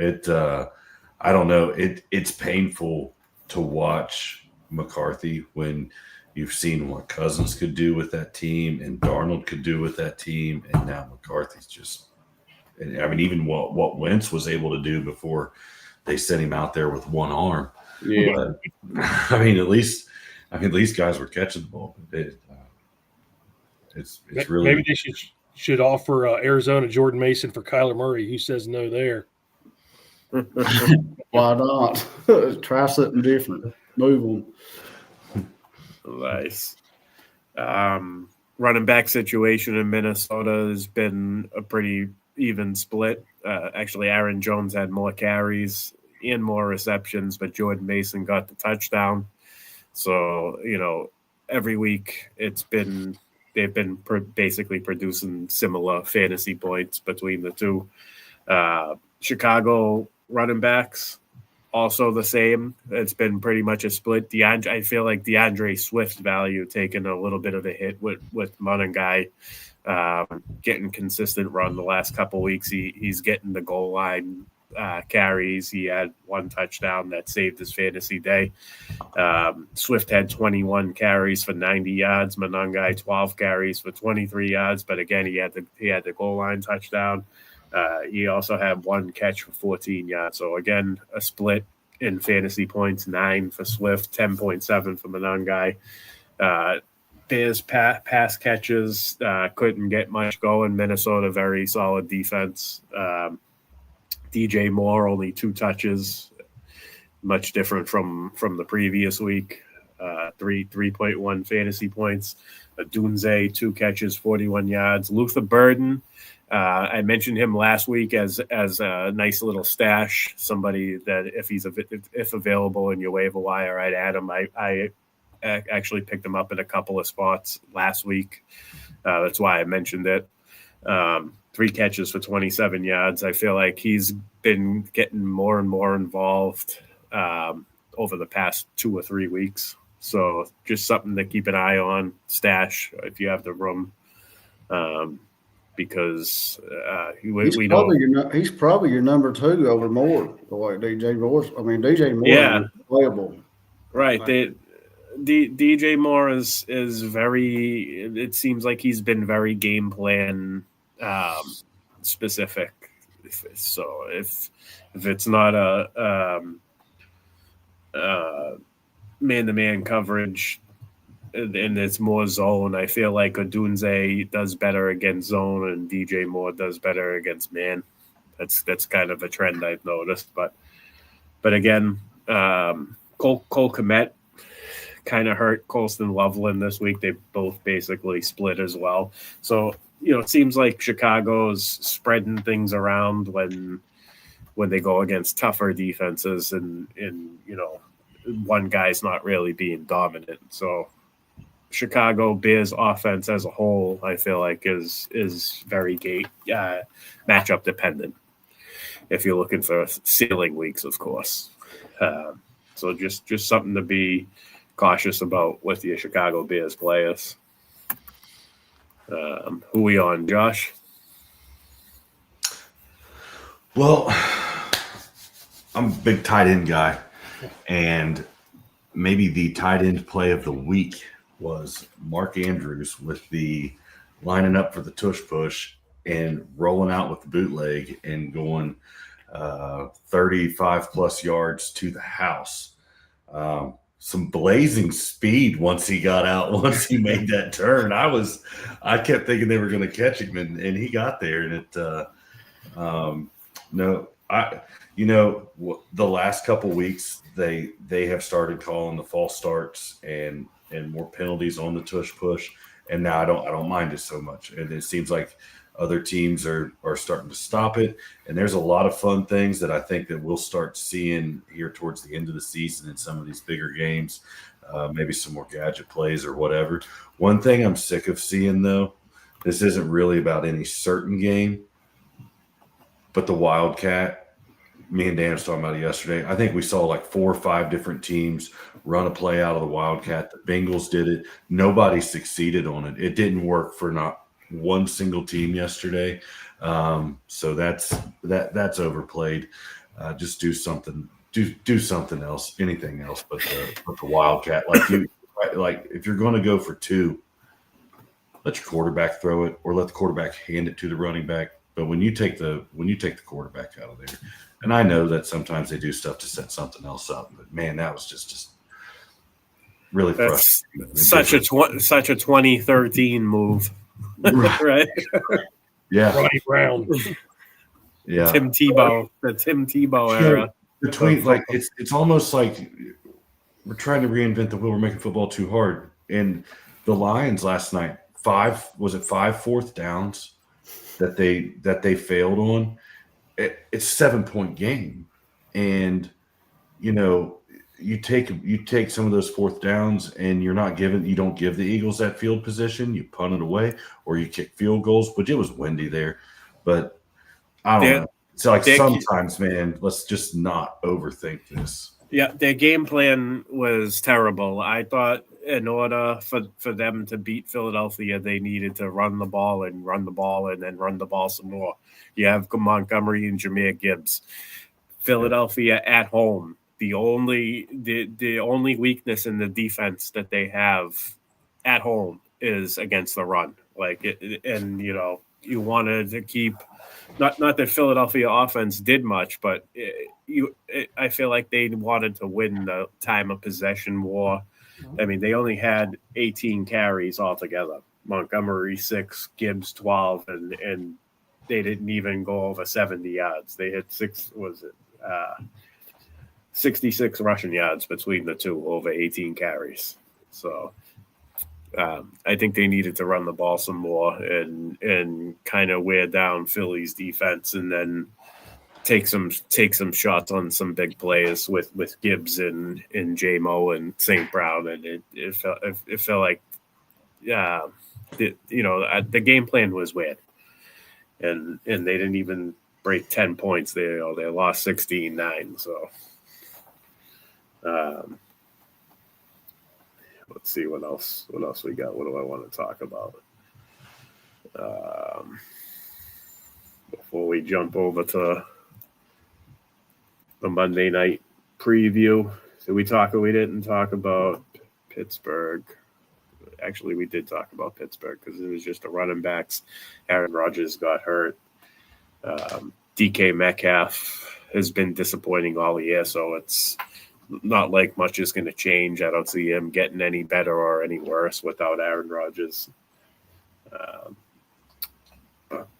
I don't know. It's painful to watch McCarthy when you've seen what Cousins could do with that team and Darnold could do with that team, and now McCarthy's just. I mean, even what Wentz was able to do before they sent him out there with one arm. Yeah. But, I mean, at least these guys were catching the ball. It's really. Maybe they should offer Arizona Jordan Mason for Kyler Murray. Who says no there? Why not? Try something different. Move them. Nice. Running back situation in Minnesota has been a pretty even split. Actually, Aaron Jones had more carries and more receptions, but Jordan Mason got the touchdown. So, you know, every week they've been basically producing similar fantasy points between the two. Chicago running backs, also the same. It's been pretty much a split. I feel like DeAndre Swift value taking a little bit of a hit with Monangai getting consistent run the last couple weeks. He's getting the goal line carries. He had 1 touchdown that saved his fantasy day. Swift had 21 carries for 90 yards. Monangai 12 carries for 23 yards. But again, he had the goal line touchdown. He also had 1 catch for 14 yards. So again, a split in fantasy points: 9 for Swift, 10.7 for Monangai. Bears pass catches couldn't get much going. Minnesota, very solid defense. DJ Moore, only 2 touches, much different from the previous week. 3.1 fantasy points. Dunze, 2 catches, 41 yards. Luther Burden, I mentioned him last week as a nice little stash. Somebody that if available in your waiver wire, I'd add him. I actually picked him up in a couple of spots last week. That's why I mentioned it. 3 catches for 27 yards. I feel like he's been getting more and more involved over the past 2 or 3 weeks. So just something to keep an eye on, stash if you have the room, because we know he's probably your number 2 over Moore. The way DJ Moore. I mean, DJ Moore Yeah. is playable. right. DJ Moore is very. It seems like he's been very game plan specific. So if it's not a man-to-man coverage and it's more zone, I feel like Odunze does better against zone and DJ Moore does better against man. That's kind of a trend I've noticed. But again, Cole Kmet kind of hurt Colston Loveland this week. They both basically split as well. So, it seems like Chicago's spreading things around when they go against tougher defenses and one guy's not really being dominant. So Chicago Bears offense as a whole, I feel like is very matchup dependent. If you're looking for ceiling weeks, of course. So just something to be cautious about with your Chicago Bears players. Who we on, Josh? Well, I'm a big tight end guy, and maybe the tight end play of the week was Mark Andrews with the lining up for the tush push and rolling out with the bootleg and going 35 plus yards to the house. Some blazing speed once he got out, once he made that turn. I kept thinking they were going to catch him, and he got there. And the last couple weeks they have started calling the false starts and more penalties on the tush push, and now I don't mind it so much. And it seems like other teams are starting to stop it. And there's a lot of fun things that I think that we'll start seeing here towards the end of the season in some of these bigger games, maybe some more gadget plays or whatever. One thing I'm sick of seeing, though, this isn't really about any certain game, but the Wildcat, me and Dan was talking about it yesterday. I think we saw like 4 or 5 different teams run a play out of the Wildcat. The Bengals did it. Nobody succeeded on it. It didn't work for not one single team yesterday. So that's overplayed. Just do something else, anything else but the Wildcat. Like if you're going to go for 2, let your quarterback throw it or let the quarterback hand it to the running back. But when you take the quarterback out of there, and I know that sometimes they do stuff to set something else up, but man, that was just really frustrating. Such a 2013 move. Right. Yeah. Ronnie Brown. Yeah. Tim Tebow era. Between it's almost like we're trying to reinvent the wheel. We're making football too hard. And the Lions last night, 5 fourth downs that they failed on. It's a 7-point game, and you take some of those fourth downs and you don't give the Eagles that field position. You punt it away or you kick field goals, but it was windy there. But I don't know. It's like sometimes, man, let's just not overthink this. Yeah, their game plan was terrible. I thought in order for them to beat Philadelphia, they needed to run the ball and then run the ball some more. You have Montgomery and Jahmyr Gibbs. Philadelphia at home. The only weakness in the defense that they have at home is against the run. You wanted to keep not that Philadelphia offense did much, but I feel like they wanted to win the time of possession war. I mean, they only had 18 carries altogether. Montgomery 6, Gibbs 12, and they didn't even go over 70 yards. They had 66 rushing yards between the two over 18 carries. So I think they needed to run the ball some more and kind of wear down Philly's defense and then take some shots on some big plays with Gibbs and J-Mo and St. Brown. And it felt like, the game plan was weird. and they didn't even break 10 points. They lost 16-9. So let's see what else we got. What do I want to talk about? Before we jump over to the Monday night preview. So we didn't talk about Pittsburgh. Actually, we did talk about Pittsburgh because it was just the running backs. Aaron Rodgers got hurt. DK Metcalf has been disappointing all year, so it's not like much is going to change. I don't see him getting any better or any worse without Aaron Rodgers.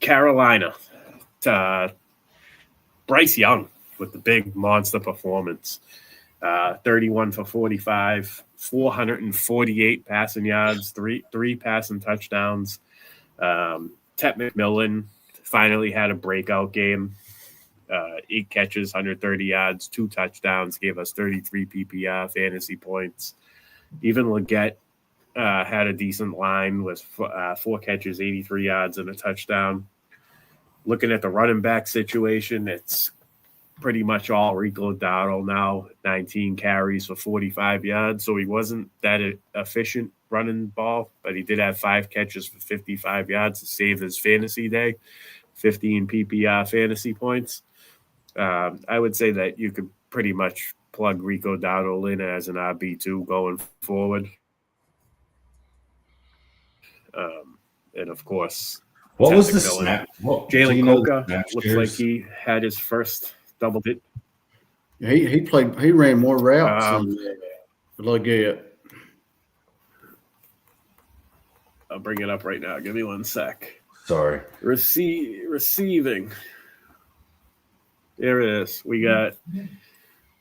Carolina, Bryce Young with the big monster performance. 31 for 45, 448 passing yards, three passing touchdowns. Ted McMillan finally had a breakout game. 8 catches, 130 yards, 2 touchdowns, gave us 33 PPR fantasy points. Even Leggett had a decent line with 4 catches, 83 yards, and a touchdown. Looking at the running back situation, it's pretty much all Rico Dowdle now, 19 carries for 45 yards. So he wasn't that efficient running ball, but he did have 5 catches for 55 yards to save his fantasy day, 15 PPR fantasy points. I would say that you could pretty much plug Rico Dowdle in as an RB2 going forward. And, of course, what Ted was the McMillan. snap? Jalen Coca looks like he had his first double digit. He ran more routes than Leggett. I'll bring it up right now. Give me 1 sec. Sorry. Receiving. There it is. We got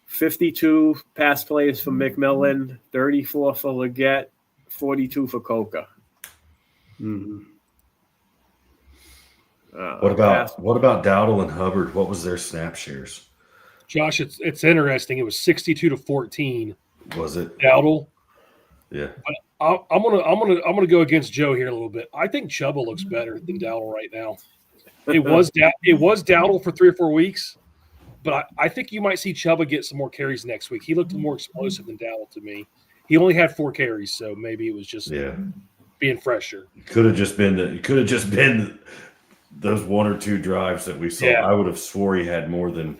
52 pass plays for McMillan, 34 for Leggett, 42 for Coca. Mm-hmm. What about Dowdle and Hubbard? What was their snap shares? Josh, it's interesting. It was 62-14. Was it Dowdle? Yeah. But I'm gonna go against Joe here a little bit. I think Chuba looks better than Dowdle right now. It was Dowdle for 3 or 4 weeks, but I think you might see Chuba get some more carries next week. He looked more explosive than Dowdle to me. He only had 4 carries, so maybe it was just being fresher. It could have just been those 1 or 2 drives that we saw. Yeah. I would have swore he had more than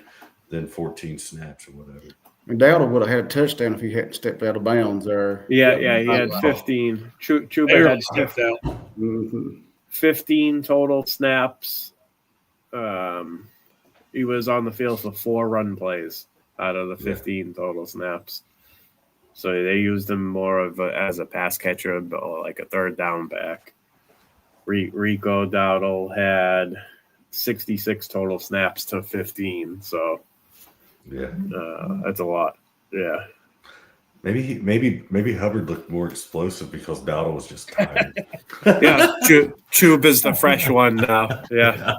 14 snaps or whatever. And Dowdle would have had a touchdown if he hadn't stepped out of bounds there. Yeah, he had 15. Chuba had stepped out. 15 total snaps. He was on the field for 4 run plays out of the 15 total snaps. So they used him more as a pass catcher, or like a third down back. Rico Dowdle had 66 total snaps to 15. So that's a lot. Yeah. Maybe Hubbard looked more explosive because Dowdle was just tired. Yeah, Chube is the fresh one now. Yeah.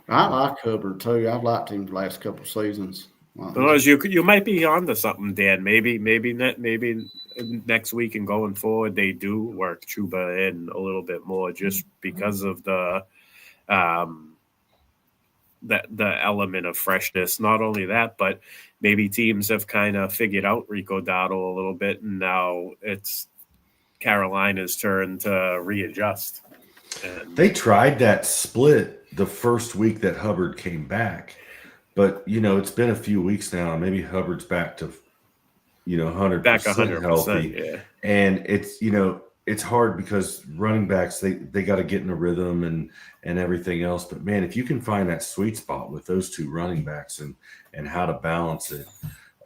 I like Hubbard too. I've liked him the last couple of seasons. You might be onto something, Dan. Maybe next week and going forward they do work Chuba in a little bit more just because of the element of freshness. Not only that, but maybe teams have kind of figured out Rico Dowdle a little bit, and now it's Carolina's turn to readjust. And they tried that split the first week that Hubbard came back, but it's been a few weeks now, and maybe Hubbard's back to 100% healthy. Yeah. And it's hard because running backs they got to get in a rhythm and everything else. But man, if you can find that sweet spot with those 2 running backs and how to balance it,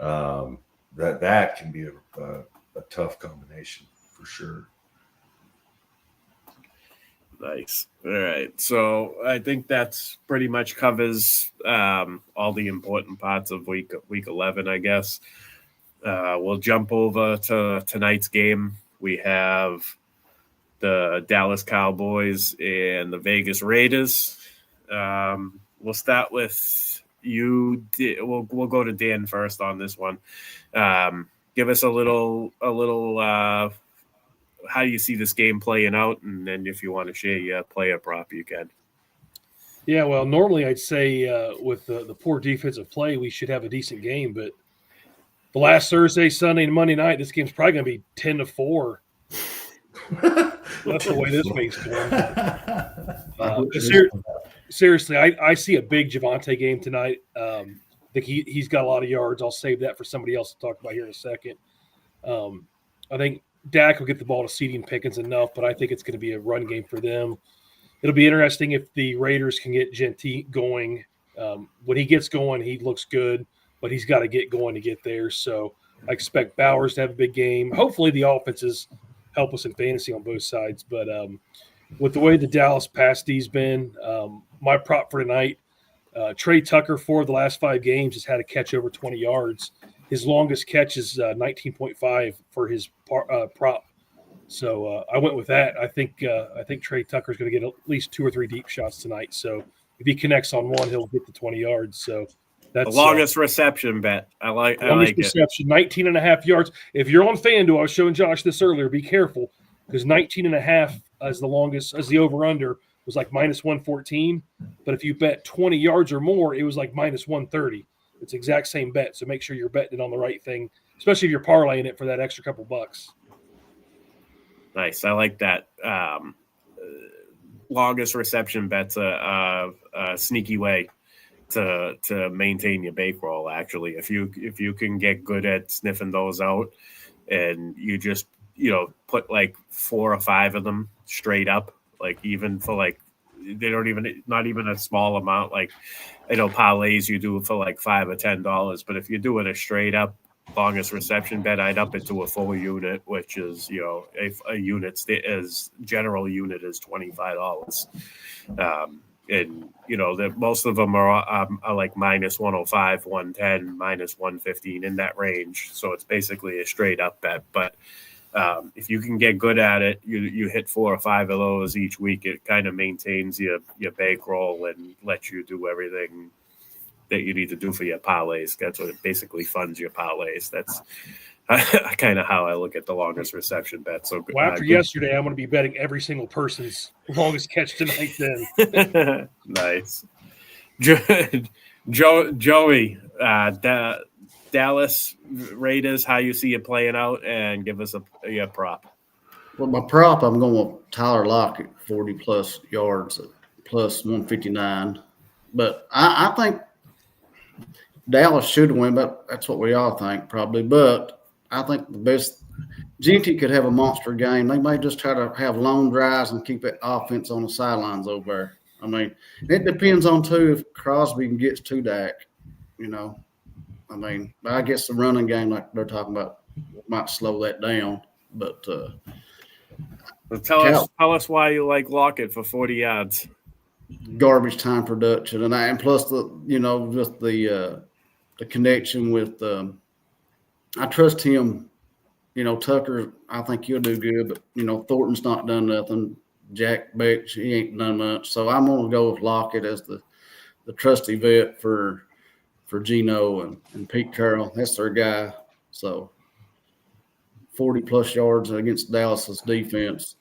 that can be a tough combination for sure. Nice. All right. So I think that's pretty much covers all the important parts of week 11, I guess. We'll jump over to tonight's game. We have the Dallas Cowboys and the Vegas Raiders. We'll start with you. We'll go to Dan first on this one. Give us a little how do you see this game playing out? And then if you want to share your player prop, you can. Yeah, well, normally I'd say with the poor defensive play, we should have a decent game. But the last Thursday, Sunday, and Monday night, this game's probably going to be 10-4. That's the way this thing's going. Seriously, I see a big Javonte game tonight. I think he's got a lot of yards. I'll save that for somebody else to talk about here in a second. I think Dak will get the ball to Ceedee Pickens enough, but I think it's going to be a run game for them. It'll be interesting if the Raiders can get Genty going. When he gets going, he looks good, but he's got to get going to get there. So I expect Bowers to have a big game. Hopefully the offenses help us in fantasy on both sides. But with the way the Dallas pass D's been, my prop for tonight, Trey Tucker, for the last 5 games, has had a catch over 20 yards. His longest catch is 19.5 for his prop. So I went with that. I think Trey Tucker's going to get at least 2 or 3 deep shots tonight. So if he connects on one, he'll get the 20 yards. So that's the longest reception bet. I like reception, 19.5 yards. If you're on FanDuel, I was showing Josh this earlier. Be careful because 19.5 as the longest, as the over/under was like -114. But if you bet 20 yards or more, it was like -130. It's the exact same bet. So make sure you're betting it on the right thing, especially if you're parlaying it for that extra couple bucks. Nice. I like that. Longest reception bet's a sneaky way to maintain your bankroll. Actually, if you can get good at sniffing those out, and you just put like 4 or 5 of them straight up, like even for like not even a small amount. Like I know parlays you do for like $5 or $10, but if you're doing a straight up longest reception bet, I'd up it to a full unit, which is a unit as general unit is $25. And that most of them are like -105, 110, -115 in that range. So it's basically a straight up bet. But if you can get good at it, you hit 4 or 5 of those each week. It kind of maintains your bankroll and lets you do everything that you need to do for your parlays. That's what it basically funds your parlays. That's kind of how I look at the longest reception bet. So after yesterday, I'm going to be betting every single person's longest catch tonight. Then nice, Joey, Dallas Raiders. How you see it playing out, and give us a prop. Well, my prop, I'm going with Tyler Lockett, 40+ yards, at +159. But I think Dallas should win, but that's what we all think probably. But I think the best Genty could have a monster game. They may just try to have long drives and keep that offense on the sidelines over there. I mean, it depends on too if Crosby gets to Dak. I mean, I guess the running game, like they're talking about, might slow that down. But tell us why you like Lockett for 40 yards. Garbage time production, and plus just the connection with. I trust him. Tucker, I think he'll do good, but Thornton's not done nothing. Jack Beck, he ain't done much. So I'm going to go with Lockett as the trusty vet for Geno and Pete Carroll. That's their guy. So 40+ yards against Dallas's defense.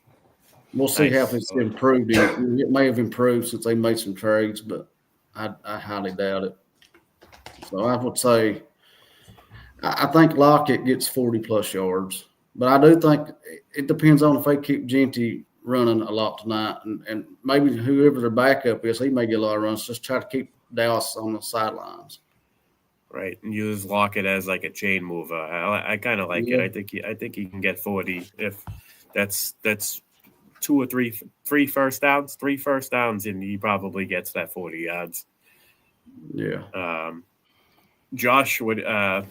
We'll see how it's improved. It may have improved since they made some trades, but I highly doubt it. So I would say I think Lockett gets 40+ yards. But I do think it depends on if they keep Genty running a lot tonight. And maybe whoever their backup is, he may get a lot of runs. Just try to keep Dallas on the sidelines. Right, and use Lockett as like a chain mover. I kind of like it. I think he can get 40 if that's 2 or 3 first downs, 3 first downs, and he probably gets that 40 yards. Yeah. Josh, how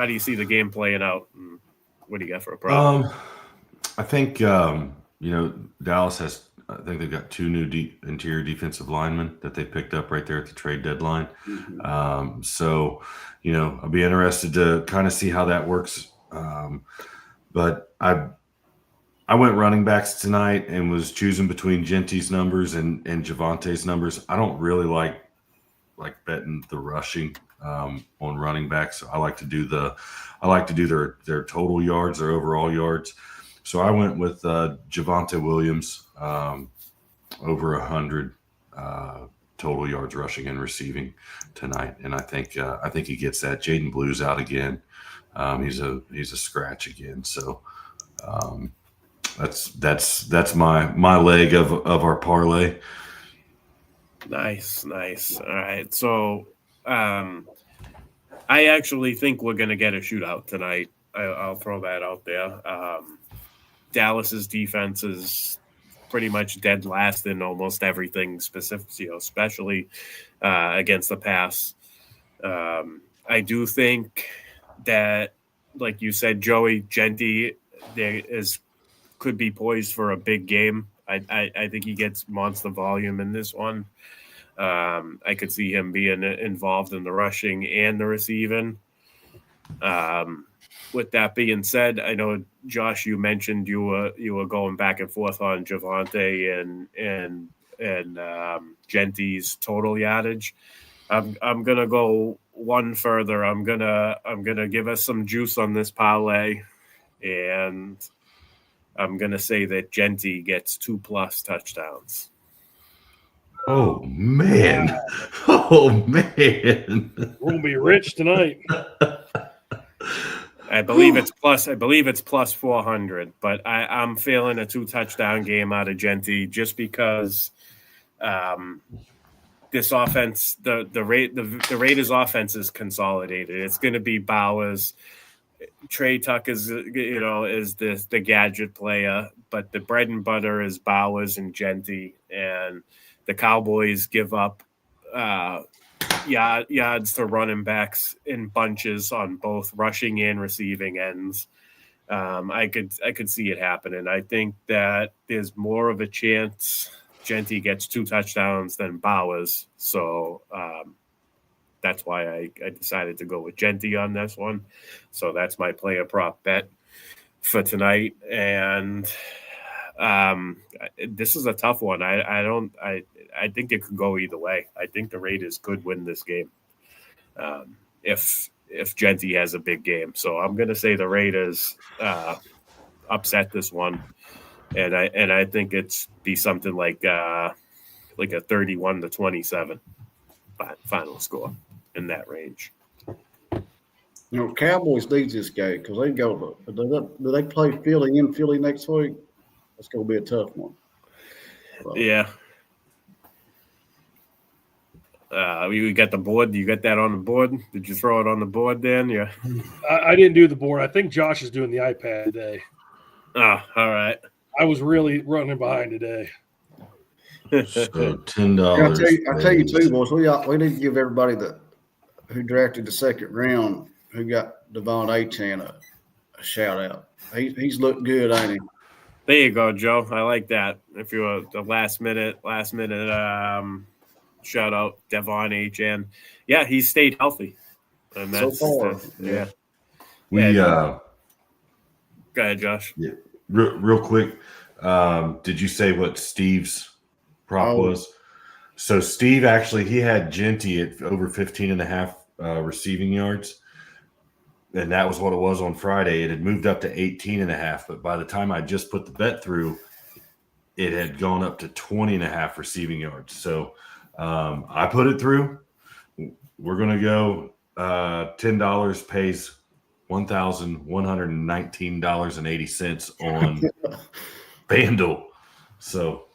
do you see the game playing out? And what do you got for a problem? I think Dallas has. I think they've got 2 new interior defensive linemen that they picked up right there at the trade deadline. Mm-hmm. So I'll be interested to kind of see how that works. But I went running backs tonight and was choosing between Genty's numbers and Javonte's numbers. I don't really like betting the rushing on running backs. I like to do their total yards, their overall yards. So I went with Javonte Williams, over 100 total yards rushing and receiving tonight, and I think he gets that. Jaden Blue's out again. He's a scratch again. So that's my leg of our parlay. Nice. All right. So I actually think we're going to get a shootout tonight. I'll throw that out there. Dallas's defense is pretty much dead last in almost everything, especially against the pass. I do think that, like you said, Joey Genty could be poised for a big game. I think he gets monster volume in this one. I could see him being involved in the rushing and the receiving. With that being said, I know, Josh, you mentioned you were going back and forth on Javonte and Genty's total yardage. I'm gonna go one further. I'm gonna give us some juice on this parlay, and I'm gonna say that Genty gets 2+ touchdowns. Oh man! Oh man! We're gonna be rich tonight. I believe it's plus 400, but I'm feeling a 2-touchdown game out of Genty just because this offense, the Raiders offense is consolidated. It's going to be Bowers. Trey Tuck is the gadget player, but the bread and butter is Bowers and Genty, and the Cowboys give up yards to running backs in bunches on both rushing and receiving ends. I could see it happening. I think that there's more of a chance Genty gets 2 touchdowns than Bowers. So that's why I decided to go with Genty on this one. So that's my player prop bet for tonight. And this is a tough one. I think it could go either way. I think the Raiders could win this game if Genty has a big game. So I'm going to say the Raiders upset this one, and I think it's be something like a 31-27 final score in that range. Cowboys need this game because they go. Do they play Philly in Philly next week? It's going to be a tough one. So. Yeah. You got the board? You got that on the board? Did you throw it on the board, Dan? Yeah. I didn't do the board. I think Josh is doing the iPad today. Oh, all right. I was really running behind today. So $10. I tell you too, boys. We need to give everybody who drafted the second round, who got Devon Achane a shout out. He's looked good, ain't he? There you go, Joe. I like that. If you're the last minute shout out Devon Achane. Yeah, he's stayed healthy. And that's so far. Yeah. Go ahead, Josh. Yeah. Real quick. Did you say what Steve's prop was? So Steve he had Genty at over 15.5 receiving yards. And that was what it was on Friday. It had moved up to 18.5, but by the time I just put the bet through, it had gone up to 20.5 receiving yards. So I put it through. We're going to go $10 pays $1,119.80 on FanDuel. So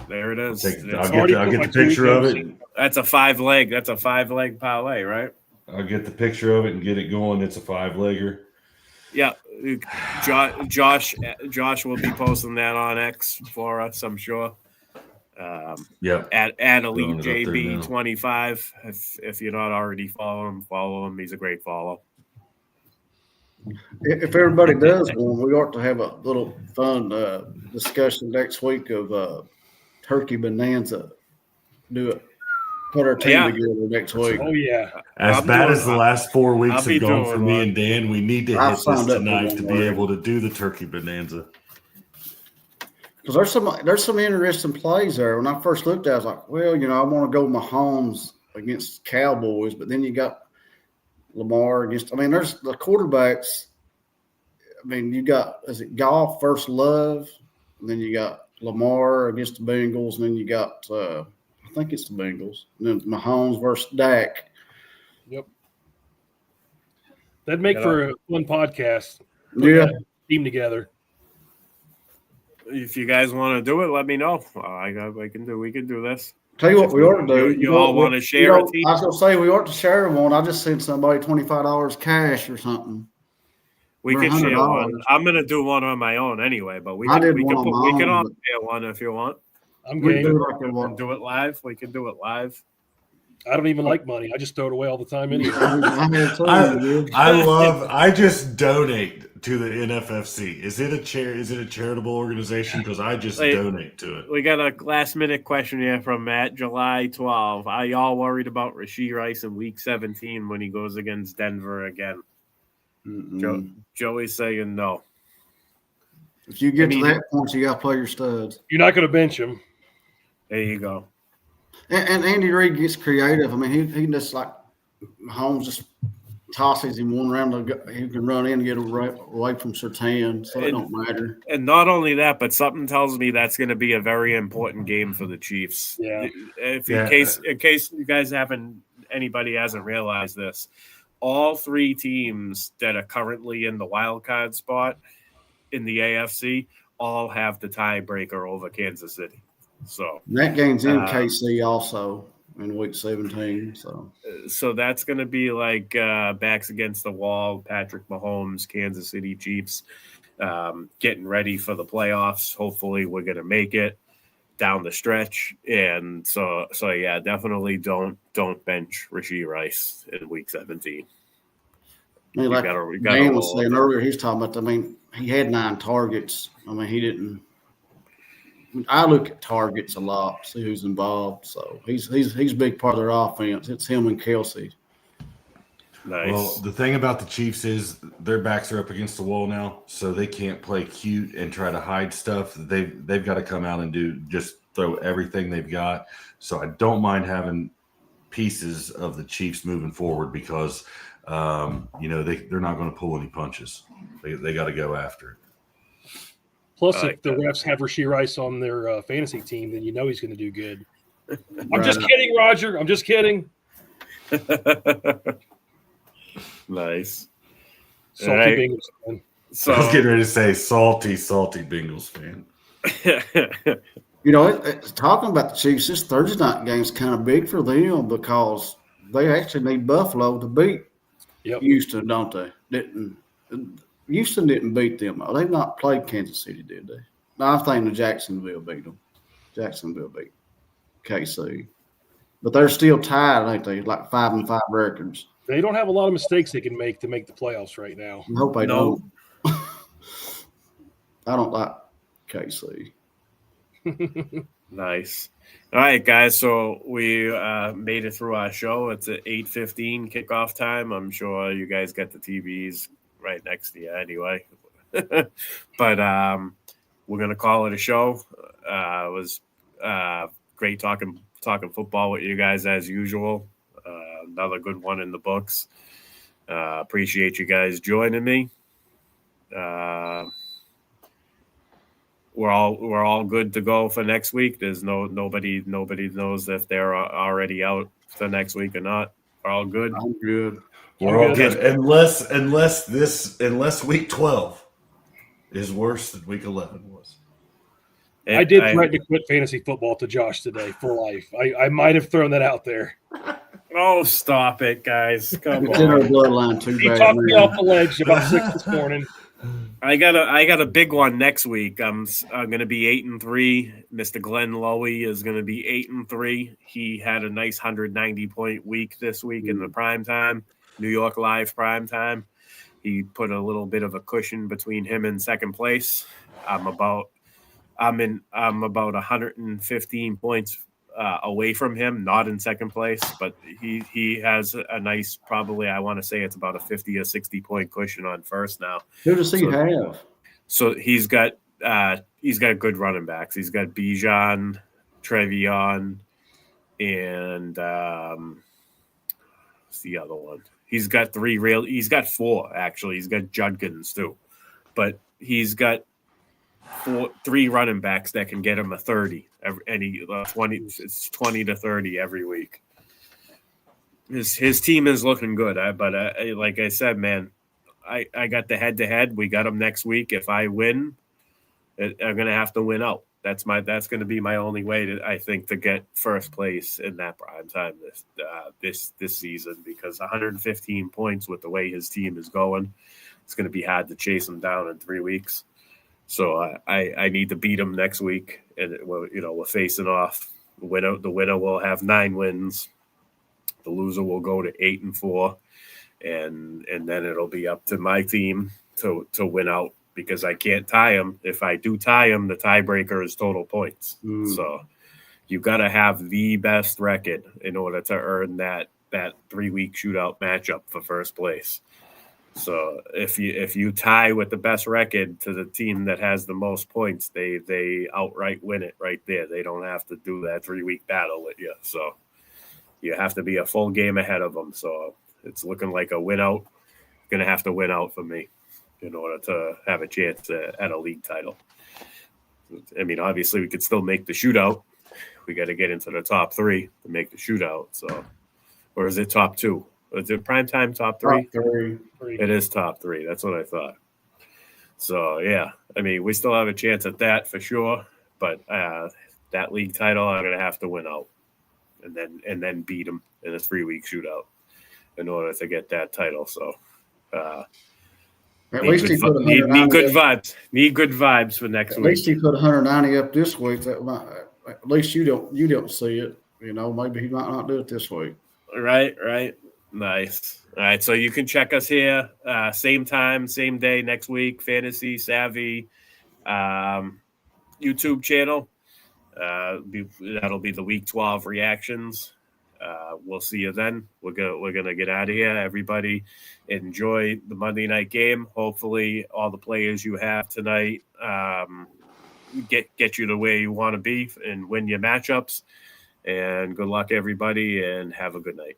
there it is. I'll get the picture of it. That's a 5-leg. That's a 5-leg parlay, right? I'll get the picture of it and get it going. It's a 5-legger. Yeah. Josh will be posting that on X for us, I'm sure. Yeah. At Elite JB25. If you're not already follow him. He's a great follow. If everybody does one, we ought to have a little fun discussion next week of Turkey Bonanza. Do it. Put our team together next week. Oh, yeah. As bad as the last 4 weeks have gone for me and Dan, we need to hit this tonight to be able to do the Turkey Bonanza. Because there's some interesting plays there. When I first looked at it, I was like, well, I want to go Mahomes against Cowboys, but then you got Lamar against – there's the quarterbacks. I mean, you got, is it Goff versus Love? And then you got Lamar against the Bengals. And then you got, I think it's the Bengals. And then Mahomes versus Dak. Yep. That'd make for a fun podcast. Put Yeah. that team together. If you guys want to do it, let me know. We can do this. Tell you what we ought to do. You all want to share a team? I was going to say we ought to share one. I just sent somebody $25 cash or something. We For can share $100. one. I'm going to do one on my own anyway, but we I can did one on my own, all but- share one if you want. I'm We game. do like a We can one. do it live. We can do it live. I don't even like money. I just throw it away all the time anyway. I just donate to the NFFC. Is it a charitable organization? Because I just donate to it. We got a last minute question here from Matt, July 12. Are y'all worried about Rashee Rice in week 17 when he goes against Denver again? Joey's saying no. If you get to that point, you got to play your studs. You're not going to bench him. There you go. And Andy Reid gets creative. I mean, he just like Mahomes just tosses him one round. He can run in and get away from Surtain, so it don't matter. And not only that, but something tells me that's going to be a very important game for the Chiefs. Yeah. In case you guys anybody hasn't realized this, all three teams that are currently in the wild card spot in the AFC all have the tiebreaker over Kansas City. So that game's in KC also in week 17. So that's going to be like backs against the wall. Patrick Mahomes, Kansas City Chiefs, getting ready for the playoffs. Hopefully, we're going to make it down the stretch. And so yeah, definitely don't bench Rashee Rice in week 17. I mean, like Dan was saying earlier, he's talking about. I mean, he had 9 targets. I mean, he didn't. I look at targets a lot, see who's involved. So he's a big part of their offense. It's him and Kelsey. Nice. Well, the thing about the Chiefs is their backs are up against the wall now, so they can't play cute and try to hide stuff. They've got to come out and just throw everything they've got. So I don't mind having pieces of the Chiefs moving forward because they're not going to pull any punches. They got to go after it. Plus, if the refs have Rashee Rice on their fantasy team, then you know he's going to do good. I'm just kidding, Roger. I'm just kidding. Nice. Salty right. Bengals fan. So I was getting ready to say salty Bengals fan. Talking about the Chiefs, this Thursday night game is kind of big for them because they actually need Buffalo to beat Houston, don't they? Houston didn't beat them. They've not played Kansas City, did they? No, I'm thinking Jacksonville beat them. Jacksonville beat KC. But they're still tied, ain't they? Like 5-5 records. They don't have a lot of mistakes they can make to make the playoffs right now. I hope they don't. I don't like KC. Nice. All right, guys. So we made it through our show. It's at 8:15 kickoff time. I'm sure you guys got the TVs right next to you anyway. But we're going to call it a show. It was great talking football with you guys as usual. Another good one in the books. Appreciate you guys joining me. We're all good to go for next week. There's nobody knows if they're already out for next week or not. We're all good. I'm good. We're all good. Unless week 12 is worse than week 11 was. I did threaten to quit fantasy football to Josh today for life. I might have thrown that out there. Oh, stop it, guys! Come It's in our on. bloodline too He bad. talked me off the ledge about 6 this morning. I got a big one next week. I'm going to be 8-3. Mr. Glenn Lowy is going to be 8-3. He had a nice 190-point week this week in the prime time, New York Live prime time. He put a little bit of a cushion between him and second place. I'm about 115 points away from him, not in second place, but he has a nice, probably I want to say it's about a 50 or 60 point cushion on first now. Who does he have? So he's got good running backs. He's got Bijan, Trevion, and what's the other one? He's got 4 actually. He's got Judkins too. but he's got three running backs that can get him a 30 it's 20 to 30 every week. His team is looking good, but like I said, man, I got the head-to-head. We got him next week. If I win, I'm going to have to win out. That's going to be my only way to get first place in that prime time this season, because 115 points with the way his team is going, it's going to be hard to chase him down in 3 weeks. So I need to beat him next week, and we're facing off. The winner will have 9 wins. The loser will go to 8-4, and then it'll be up to my team to win out, because I can't tie him. If I do tie him, the tiebreaker is total points. So you got to have the best record in order to earn that 3-week shootout matchup for first place. So if you tie with the best record to the team that has the most points, they outright win it right there. They don't have to do that 3-week battle with you. So you have to be a full game ahead of them. So it's looking like a win out. Going to have to win out for me in order to have a chance at a league title. I mean, obviously we could still make the shootout. We got to get into the top 3 to make the shootout. So, or is it top 2? Is it primetime top 3? Top 3. It is top 3. That's what I thought. So yeah, I mean, we still have a chance at that for sure. But that league title, I'm going to have to win out, and then beat them in a 3-week shootout in order to get that title. So. At least he put need good vibes. Need good vibes for next week. At least he put 190 up this week. At least you don't see it. Maybe he might not do it this week. Right. Nice. All right, so you can check us here, same time, same day next week. Fantasy Savvy YouTube channel. That'll be the Week 12 reactions. We'll see you then. We're gonna get out of here. Everybody, enjoy the Monday night game. Hopefully, all the players you have tonight get you to where you want to be and win your matchups. And good luck, everybody, and have a good night.